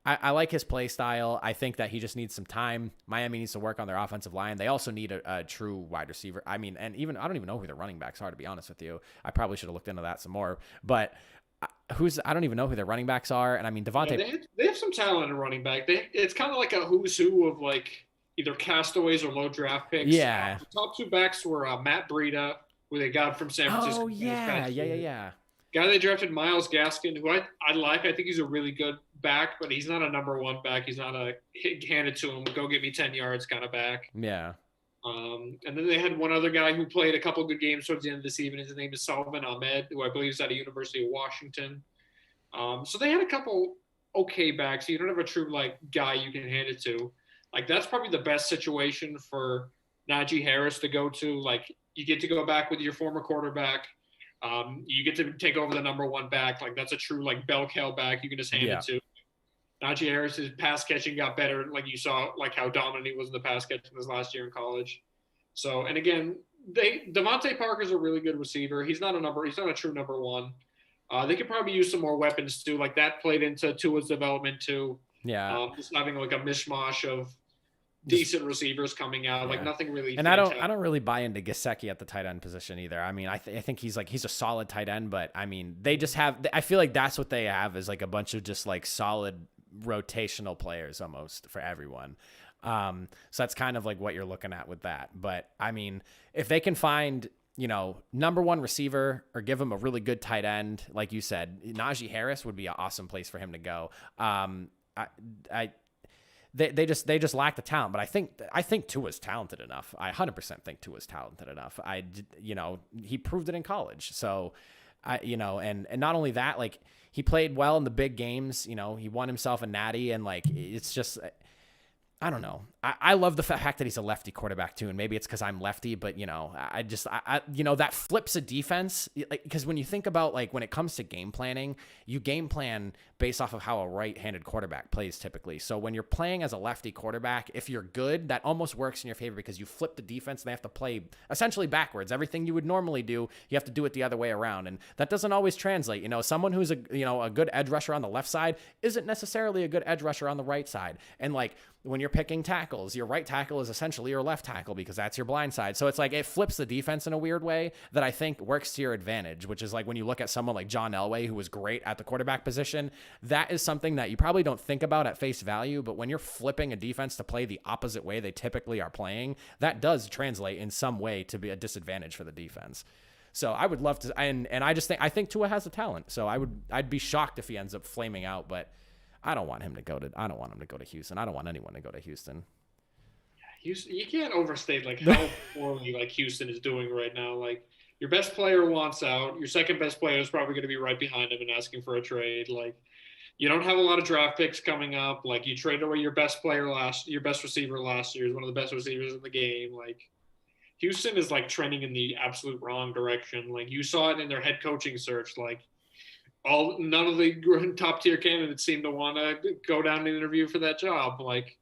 I like his play style. I think that he just needs some time. Miami needs to work on their offensive line. They also need a true wide receiver. I mean, and even I don't even know who their running backs are, to be honest with you. I probably should have looked into that some more. But I don't even know who their running backs are. And I mean, Devontae. Yeah, they have some talent in running back. It's kind of like a who's who of like either castaways or low draft picks. Yeah. The top 2 backs were Matt Breida, who they got from San Francisco. Oh yeah. Guy they drafted, Myles Gaskin, who I like. I think he's a really good back, but he's not a number 1 back. He's not a hand it to him, go get me 10 yards kind of back. Yeah. And then they had one other guy who played a couple good games towards the end of the season. His name is Solomon Ahmed, who I believe is at the University of Washington. So they had a couple okay backs. You don't have a true like guy you can hand it to. Like, that's probably the best situation for Najee Harris to go to. Like, you get to go back with your former quarterback. You get to take over the number 1 back. Like, that's a true like bell cow back you can just hand it to. Najee Harris's pass catching got better. Like, you saw like how dominant he was in the pass catching this last year in college. So, and again, Devontae Parker's a really good receiver. He's not a true number 1. They could probably use some more weapons too. Like, that played into Tua's development too. Yeah. Just having like a mishmash of decent receivers coming out, like nothing really. And fantastic. I don't really buy into Gesicki at the tight end position either. I mean, I think he's a solid tight end, but I mean, they just have. I feel like that's what they have is like a bunch of just like solid rotational players almost for everyone. So that's kind of like what you're looking at with that. But I mean, if they can find number 1 receiver or give him a really good tight end, like you said, Najee Harris would be an awesome place for him to go. They just lack the talent, but I think Tua's talented enough. I 100% think Tua's talented enough. He proved it in college. So And not only that, like he played well in the big games, he won himself a natty, and like, it's just, I don't know. I love the fact that he's a lefty quarterback too, and maybe it's because I'm lefty, but that flips a defense. Because when you think about like when it comes to game planning, you game plan based off of how a right-handed quarterback plays typically. So when you're playing as a lefty quarterback, if you're good, that almost works in your favor because you flip the defense and they have to play essentially backwards. Everything you would normally do, you have to do it the other way around, and that doesn't always translate. Someone who's a good edge rusher on the left side isn't necessarily a good edge rusher on the right side, and like when you're picking tackles, your right tackle is essentially your left tackle because that's your blind side. So it's like it flips the defense in a weird way that I think works to your advantage, which is like when you look at someone like John Elway, who was great at the quarterback position, that is something that you probably don't think about at face value. But when you're flipping a defense to play the opposite way they typically are playing, that does translate in some way to be a disadvantage for the defense. So I would love to, and I think Tua has the talent. So I'd be shocked if he ends up flaming out, but I don't want him to go to Houston. I don't want anyone to go to Houston. Houston, you can't overstate like how poorly like Houston is doing right now. Like your best player wants out. Your second best player is probably going to be right behind him and asking for a trade. Like you don't have a lot of draft picks coming up. Like you traded away your best receiver last year is one of the best receivers in the game. Like Houston is like trending in the absolute wrong direction. Like you saw it in their head coaching search. Like none of the top tier candidates seem to want to go down and interview for that job. Like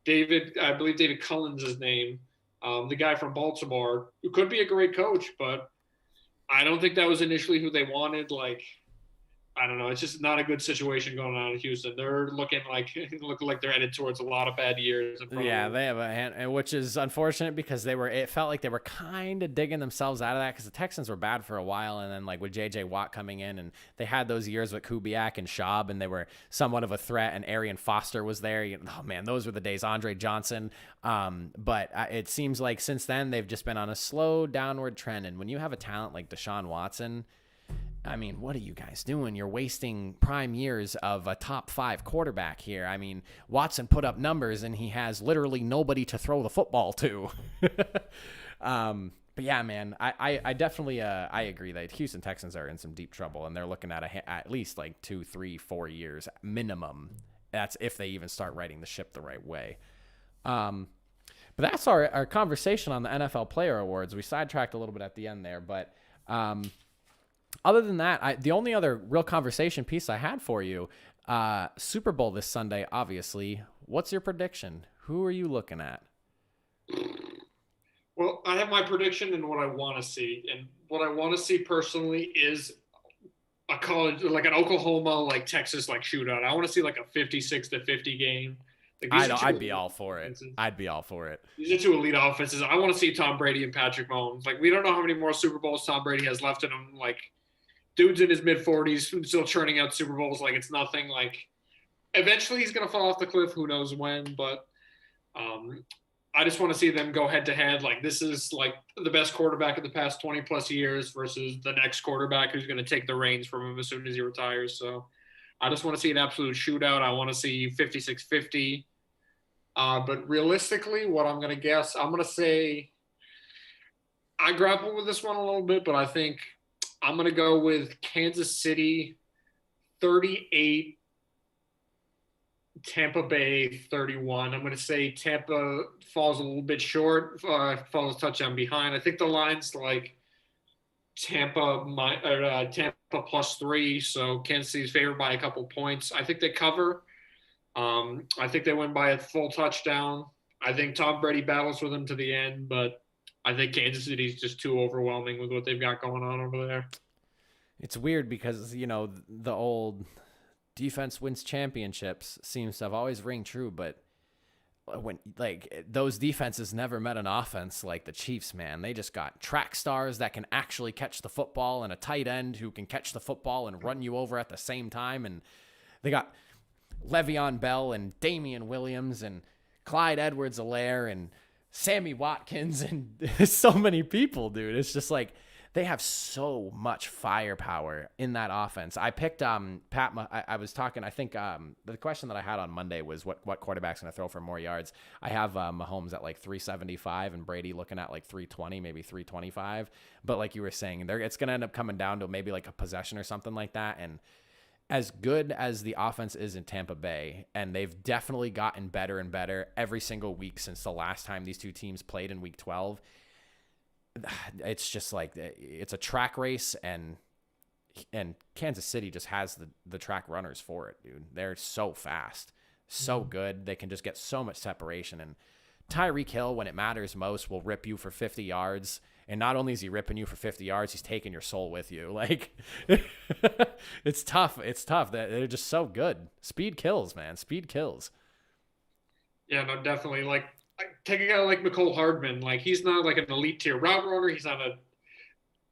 I believe David Cullen's his name, the guy from Baltimore, who could be a great coach, but I don't think that was initially who they wanted. Like, I don't know. It's just not a good situation going on in Houston. They're looking like they're headed towards a lot of bad years. Yeah, they have a hand, which is unfortunate because it felt like they were kind of digging themselves out of that because the Texans were bad for a while, and then like with J.J. Watt coming in, and they had those years with Kubiak and Schaub, and they were somewhat of a threat, and Arian Foster was there. Oh man, those were the days. Andre Johnson. But it seems like since then they've just been on a slow downward trend, and when you have a talent like Deshaun Watson, I mean, what are you guys doing? You're wasting prime years of a top 5 quarterback here. I mean, Watson put up numbers and he has literally nobody to throw the football to. But yeah, man, I definitely, I agree that Houston Texans are in some deep trouble, and they're looking at least like 2, 3, 4 years minimum. That's if they even start riding the ship the right way. But that's our conversation on the NFL Player Awards. We sidetracked a little bit at the end there, but, other than that, the only other real conversation piece I had for you, Super Bowl this Sunday, obviously. What's your prediction? Who are you looking at? Well, I have my prediction and what I want to see. And what I want to see personally is a college, like an Oklahoma, like Texas, like shootout. I want to see like a 56-50 game. Like I'd be all for it. These are two elite offenses. I want to see Tom Brady and Patrick Mahomes. Like, we don't know how many more Super Bowls Tom Brady has left in him. Like, dude's in his mid-40s, still churning out Super Bowls like it's nothing. Like, eventually he's going to fall off the cliff. Who knows when? But I just want to see them go head-to-head. Like, this is, like, the best quarterback of the past 20-plus years versus the next quarterback who's going to take the reins from him as soon as he retires. So I just want to see an absolute shootout. I want to see 56-50. But realistically, what I'm going to guess, I'm going to say I grapple with this one a little bit, but I think I'm going to go with Kansas City 38, Tampa Bay 31. I'm going to say Tampa falls a little bit short, falls a touchdown behind. I think the line's like Tampa +3, so Kansas City's favored by a couple points. I think they cover. I think they win by a full touchdown. I think Tom Brady battles with them to the end, but I think Kansas City's just too overwhelming with what they've got going on over there. It's weird because, the old defense wins championships seems to have always ring true, but when those defenses never met an offense like the Chiefs, man. They just got track stars that can actually catch the football and a tight end who can catch the football and run you over at the same time. And they got Le'Veon Bell and Damian Williams and Clyde Edwards-Helaire and Sammy Watkins and so many people, dude. It's just like they have so much firepower in that offense. I picked I was talking, I think the question that I had on Monday was what quarterback's going to throw for more yards. I have Mahomes at like 375 and Brady looking at like 320, maybe 325. But like you were saying, it's going to end up coming down to maybe like a possession or something like that. And as good as the offense is in Tampa Bay, and they've definitely gotten better and better every single week since the last time these two teams played in week 12, it's just like it's a track race, and Kansas City just has the track runners for it, dude. They're so fast, so good. They can just get so much separation. And Tyreek Hill, when it matters most, will rip you for 50 yards. And not only is he ripping you for 50 yards, he's taking your soul with you. Like, it's tough. It's tough. They're just so good. Speed kills, man. Speed kills. Yeah, no, definitely. Like, take a guy like McCole Hardman. Like, he's not like an elite tier route runner. He's not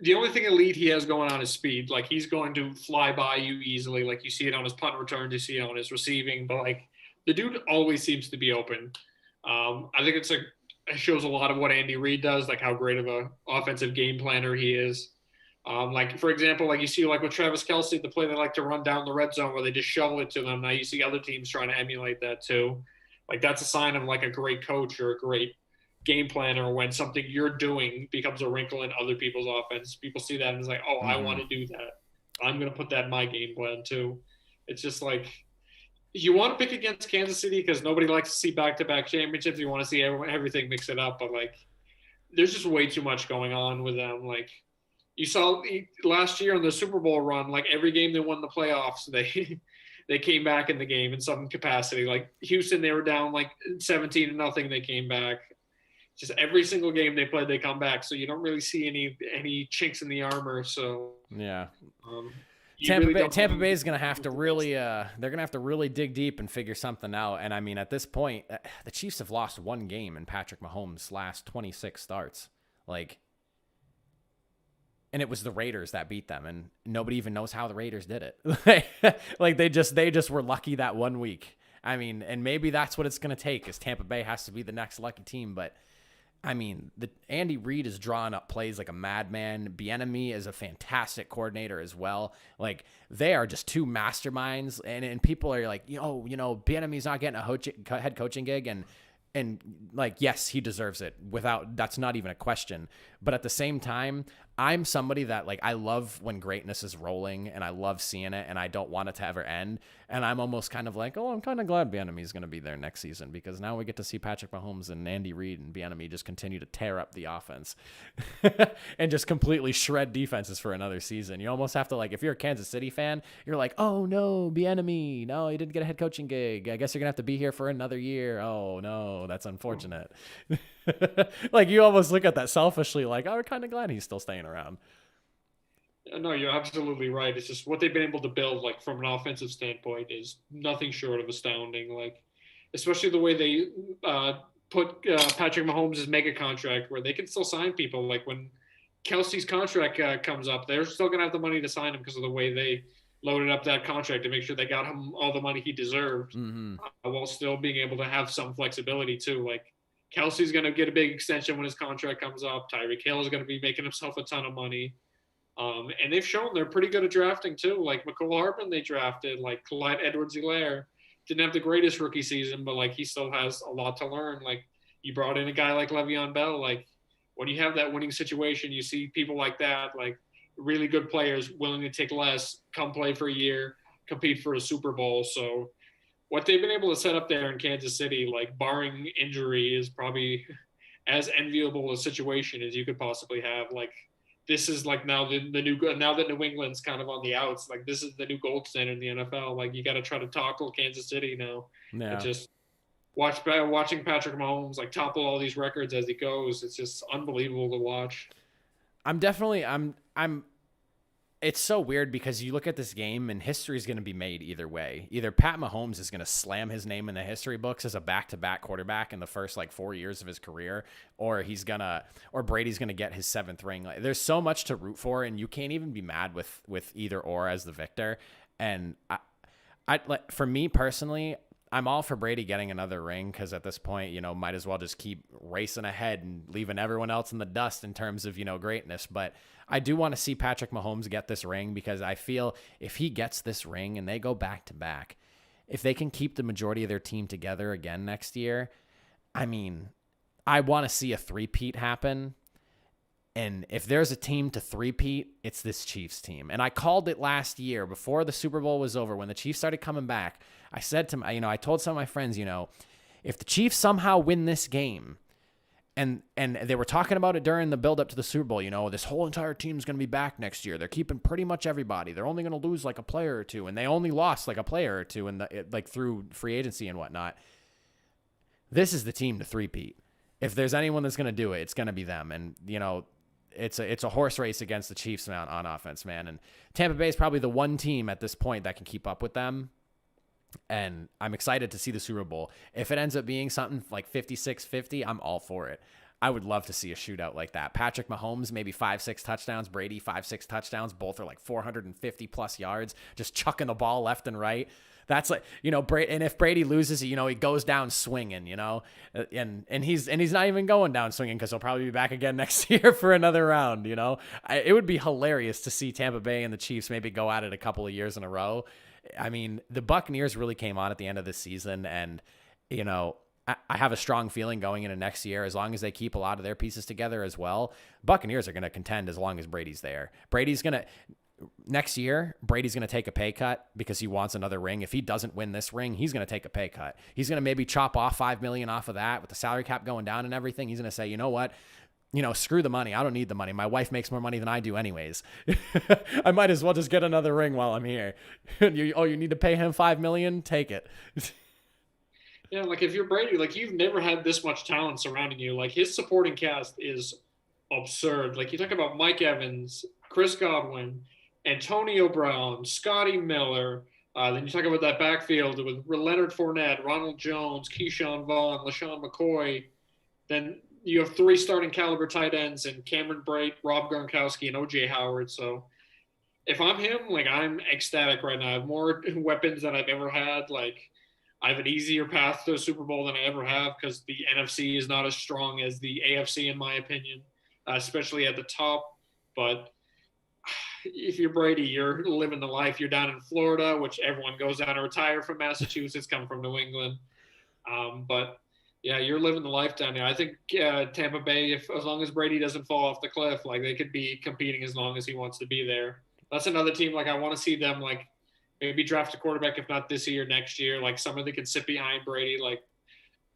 the only thing elite he has going on is speed. Like, he's going to fly by you easily. Like, you see it on his punt returns, you see it on his receiving. But, like, the dude always seems to be open. I think it shows a lot of what Andy Reid does, like how great of a offensive game planner he is. Like, for example, like you see like with Travis Kelce, the play they like to run down the red zone where they just shovel it to them. Now you see other teams trying to emulate that too. Like, that's a sign of like a great coach or a great game planner, when something you're doing becomes a wrinkle in other people's offense. People see that and it's like, oh, I want to do that. I'm going to put that in my game plan too. It's just like, you want to pick against Kansas City because nobody likes to see back-to-back championships. You want to see everything mix it up, but like, there's just way too much going on with them. Like, you saw last year on the Super Bowl run, like every game they won the playoffs, they came back in the game in some capacity. Like Houston, they were down like 17-0. They came back. Just every single game they played, they come back. So you don't really see any chinks in the armor. So yeah. Tampa Bay is going to have to really they're going to have to really dig deep and figure something out. And I mean, at this point, the Chiefs have lost one game in Patrick Mahomes' last 26 starts. Like, and it was the Raiders that beat them, and nobody even knows how the Raiders did it. Like, they just were lucky that 1 week. I mean, and maybe that's what it's going to take, is Tampa Bay has to be the next lucky team. But I mean, Andy Reid is drawing up plays like a madman. Bieniemy is a fantastic coordinator as well. Like, they are just two masterminds, and people are like, Bieniemy's not getting a head coaching gig, and like, yes, he deserves it. That's not even a question. But at the same time, I'm somebody that, like, I love when greatness is rolling, and I love seeing it, and I don't want it to ever end. And I'm almost kind of like, I'm kind of glad Bieniemy is going to be there next season, because now we get to see Patrick Mahomes and Andy Reid and Bieniemy just continue to tear up the offense and just completely shred defenses for another season. You almost have to, like, if you're a Kansas City fan, you're like, oh no, Bieniemy, no, he didn't get a head coaching gig. I guess you're gonna have to be here for another year. Oh no, that's unfortunate. Like, you almost look at that selfishly, like, we're kind of glad he's still staying around. No, you're absolutely right. It's just what they've been able to build, like, from an offensive standpoint, is nothing short of astounding. Like, especially the way they put Patrick Mahomes' mega contract, where they can still sign people. Like, when Kelce's contract comes up, they're still going to have the money to sign him because of the way they loaded up that contract to make sure they got him all the money he deserved, while still being able to have some flexibility too. Like, Kelce's going to get a big extension when his contract comes up. Tyreek Hill is going to be making himself a ton of money. And they've shown they're pretty good at drafting too. Like, McCole Hardman, they drafted. Like, Clyde Edwards-Helaire didn't have the greatest rookie season, but like, he still has a lot to learn. Like, you brought in a guy like Le'Veon Bell. Like, when you have that winning situation, you see people like that, like really good players willing to take less, come play for a year, compete for a Super Bowl. So what they've been able to set up there in Kansas City, like, barring injury, is probably as enviable a situation as you could possibly have. Like, this is like now now that New England's kind of on the outs, like, this is the new gold standard in the NFL. Like, you got to try to tackle Kansas City now. Yeah. And just watching Patrick Mahomes, like, topple all these records as he goes. It's just unbelievable to watch. It's so weird, because you look at this game and history is going to be made either way. Either Pat Mahomes is going to slam his name in the history books as a back-to-back quarterback in the first, like, 4 years of his career, or Brady's going to get his 7th ring. Like, there's so much to root for, and you can't even be mad with either or as the victor. And for me personally, I'm all for Brady getting another ring because at this point, might as well just keep racing ahead and leaving everyone else in the dust in terms of, greatness. But I do want to see Patrick Mahomes get this ring because I feel if he gets this ring and they go back to back, if they can keep the majority of their team together again next year, I mean, I want to see a three-peat happen. And if there's a team to three-peat, it's this Chiefs team. And I called it last year before the Super Bowl was over. When the Chiefs started coming back, I said to I told some of my friends, if the Chiefs somehow win this game, and they were talking about it during the build-up to the Super Bowl, this whole entire team's going to be back next year. They're keeping pretty much everybody. They're only going to lose like a player or two, and they only lost like a player or two through free agency and whatnot. This is the team to three-peat. If there's anyone that's going to do it, it's going to be them. And, it's a horse race against the Chiefs on offense, man. And Tampa Bay is probably the one team at this point that can keep up with them. And I'm excited to see the Super Bowl. If it ends up being something like 56-50, I'm all for it. I would love to see a shootout like that. Patrick Mahomes, maybe 5-6 touchdowns. Brady, 5-6 touchdowns. Both are like 450 plus yards, just chucking the ball left and right. That's like, and if Brady loses, he goes down swinging, and he's not even going down swinging because he'll probably be back again next year for another round. It would be hilarious to see Tampa Bay and the Chiefs maybe go at it a couple of years in a row. I mean, the Buccaneers really came on at the end of the season, and I have a strong feeling going into next year, as long as they keep a lot of their pieces together as well, Buccaneers are going to contend as long as Brady's there. Next year, Brady's going to take a pay cut because he wants another ring. If he doesn't win this ring, he's going to take a pay cut. He's going to maybe chop off $5 million off of that with the salary cap going down and everything. He's going to say, you know what? Screw the money. I don't need the money. My wife makes more money than I do anyways. I might as well just get another ring while I'm here. You need to pay him $5 million? Take it. Yeah, like if you're Brady, like you've never had this much talent surrounding you. Like his supporting cast is absurd. Like you talk about Mike Evans, Chris Godwin, Antonio Brown, Scotty Miller. Then you talk about that backfield with Leonard Fournette, Ronald Jones, Keyshawn Vaughn, LaShawn McCoy. Then you have 3 starting caliber tight ends and Cameron Brate, Rob Gronkowski, and O.J. Howard. So if I'm him, like I'm ecstatic right now. I have more weapons than I've ever had. Like I have an easier path to a Super Bowl than I ever have because the NFC is not as strong as the AFC in my opinion, especially at the top. But if you're Brady, you're living the life. You're down in Florida, which everyone goes down to retire from. Massachusetts, come from New England. But yeah, you're living the life down there. I think Tampa Bay, as long as Brady doesn't fall off the cliff, like they could be competing as long as he wants to be there. That's another team. Like I want to see them like maybe draft a quarterback, if not this year, next year, like someone that can sit behind Brady. Like,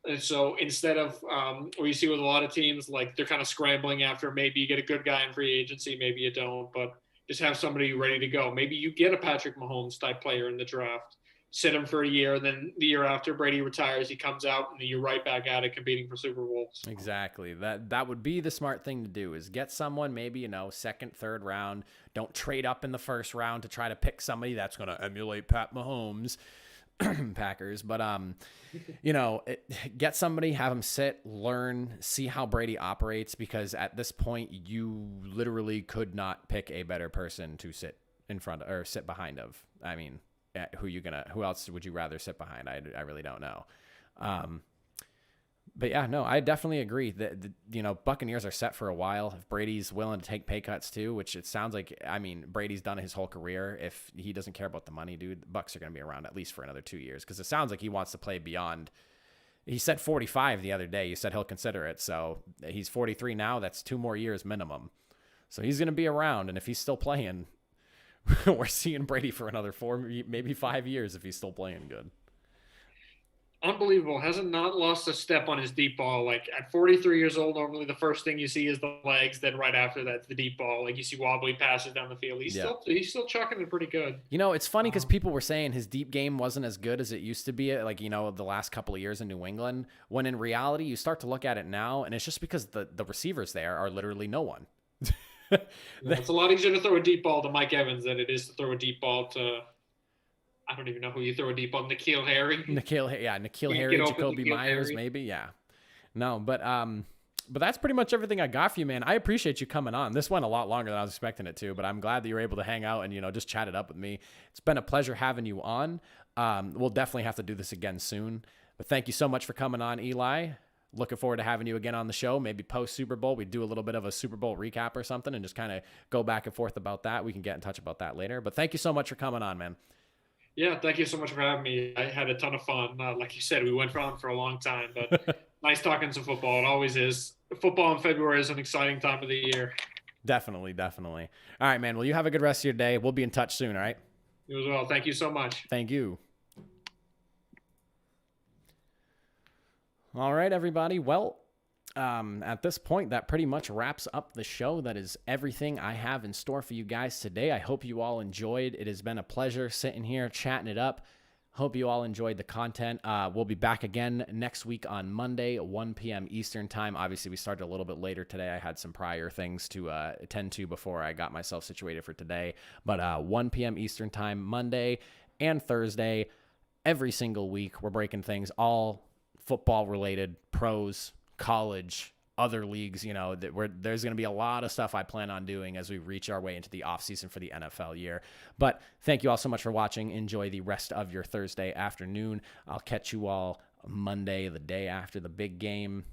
and so instead of what you see with a lot of teams, like they're kind of scrambling after maybe you get a good guy in free agency, maybe you don't, but just have somebody ready to go. Maybe you get a Patrick Mahomes type player in the draft, sit him for a year, and then the year after Brady retires, he comes out and you're right back at it competing for Super Bowls. Exactly. That would be the smart thing to do is get someone maybe, second, third round. Don't trade up in the first round to try to pick somebody that's going to emulate Pat Mahomes. Packers, but get somebody, have them sit, learn, see how Brady operates, because at this point you literally could not pick a better person to sit in front of or sit behind of. I mean, who else would you rather sit behind? I really don't know. But yeah, no, I definitely agree that, Buccaneers are set for a while. If Brady's willing to take pay cuts too, which it sounds like, I mean, Brady's done his whole career. If he doesn't care about the money, dude, the Bucs are going to be around at least for another 2 years. Cause it sounds like he wants to play beyond. He said 45 the other day. He said he'll consider it. So he's 43 now. That's 2 more years minimum. So he's going to be around. And if he's still playing, we're seeing Brady for another 4, maybe 5 years if he's still playing good. Unbelievable. Hasn't not lost a step on his deep ball. Like at 43 years old, normally the first thing you see is the legs. Then right after that's the deep ball. Like you see wobbly passes down the field. He's still chucking it pretty good. It's funny because people were saying his deep game wasn't as good as it used to be. Like, the last couple of years in New England, when in reality, you start to look at it now and it's just because the receivers there are literally no one. It's a lot easier to throw a deep ball to Mike Evans than it is to throw a deep ball to, I don't even know who you throw a deep ball. N'Keal Harry. N'Keal Harry, Jacoby Myers, maybe. Yeah. No, but But that's pretty much everything I got for you, man. I appreciate you coming on. This went a lot longer than I was expecting it to, but I'm glad that you were able to hang out and, just chat it up with me. It's been a pleasure having you on. We'll definitely have to do this again soon. But thank you so much for coming on, Eli. Looking forward to having you again on the show, maybe post Super Bowl. We do a little bit of a Super Bowl recap or something and just kind of go back and forth about that. We can get in touch about that later. But thank you so much for coming on, man. Yeah, thank you so much for having me. I had a ton of fun. Like you said, we went on for a long time, but nice talking some football. It always is. Football in February is an exciting time of the year. Definitely. All right, man. Well, you have a good rest of your day. We'll be in touch soon, all right? You as well. Thank you so much. Thank you. All right, everybody. Well, at this point, that pretty much wraps up the show. That is everything I have in store for you guys today. I hope you all enjoyed. It has been a pleasure sitting here chatting it up. Hope you all enjoyed the content. We'll be back again next week on Monday, 1 p.m. Eastern time. Obviously, we started a little bit later today. I had some prior things to attend to before I got myself situated for today. But 1 p.m. Eastern time, Monday and Thursday, every single week, we're breaking things all football related, pros, college, other leagues, there's going to be a lot of stuff I plan on doing as we reach our way into the off season for the NFL year. But thank you all so much for watching. Enjoy the rest of your Thursday afternoon. I'll catch you all Monday, the day after the big game.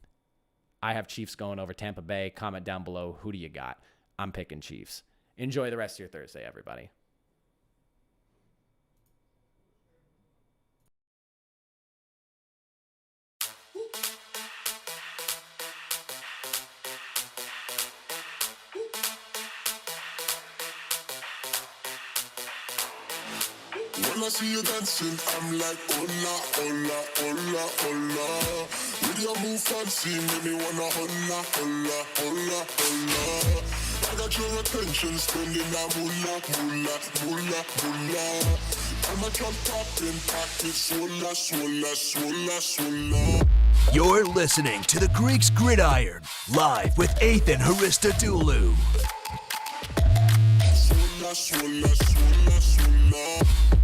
I have Chiefs going over Tampa Bay. Comment down below. Who do you got? I'm picking Chiefs. Enjoy the rest of your Thursday, everybody. When I see you dancing, I'm like, hola, hola, hola, hola. With your move fancy, make me wanna hola, hola, hola, hola. I got your attention, spending that moolah, moolah, moolah, moolah. I'm a drop popping, pocket, swola, swola, swola, swola. You're listening to the Greeks Gridiron, live with Ethan Haristadoulou. Swola, swola, swola, swola.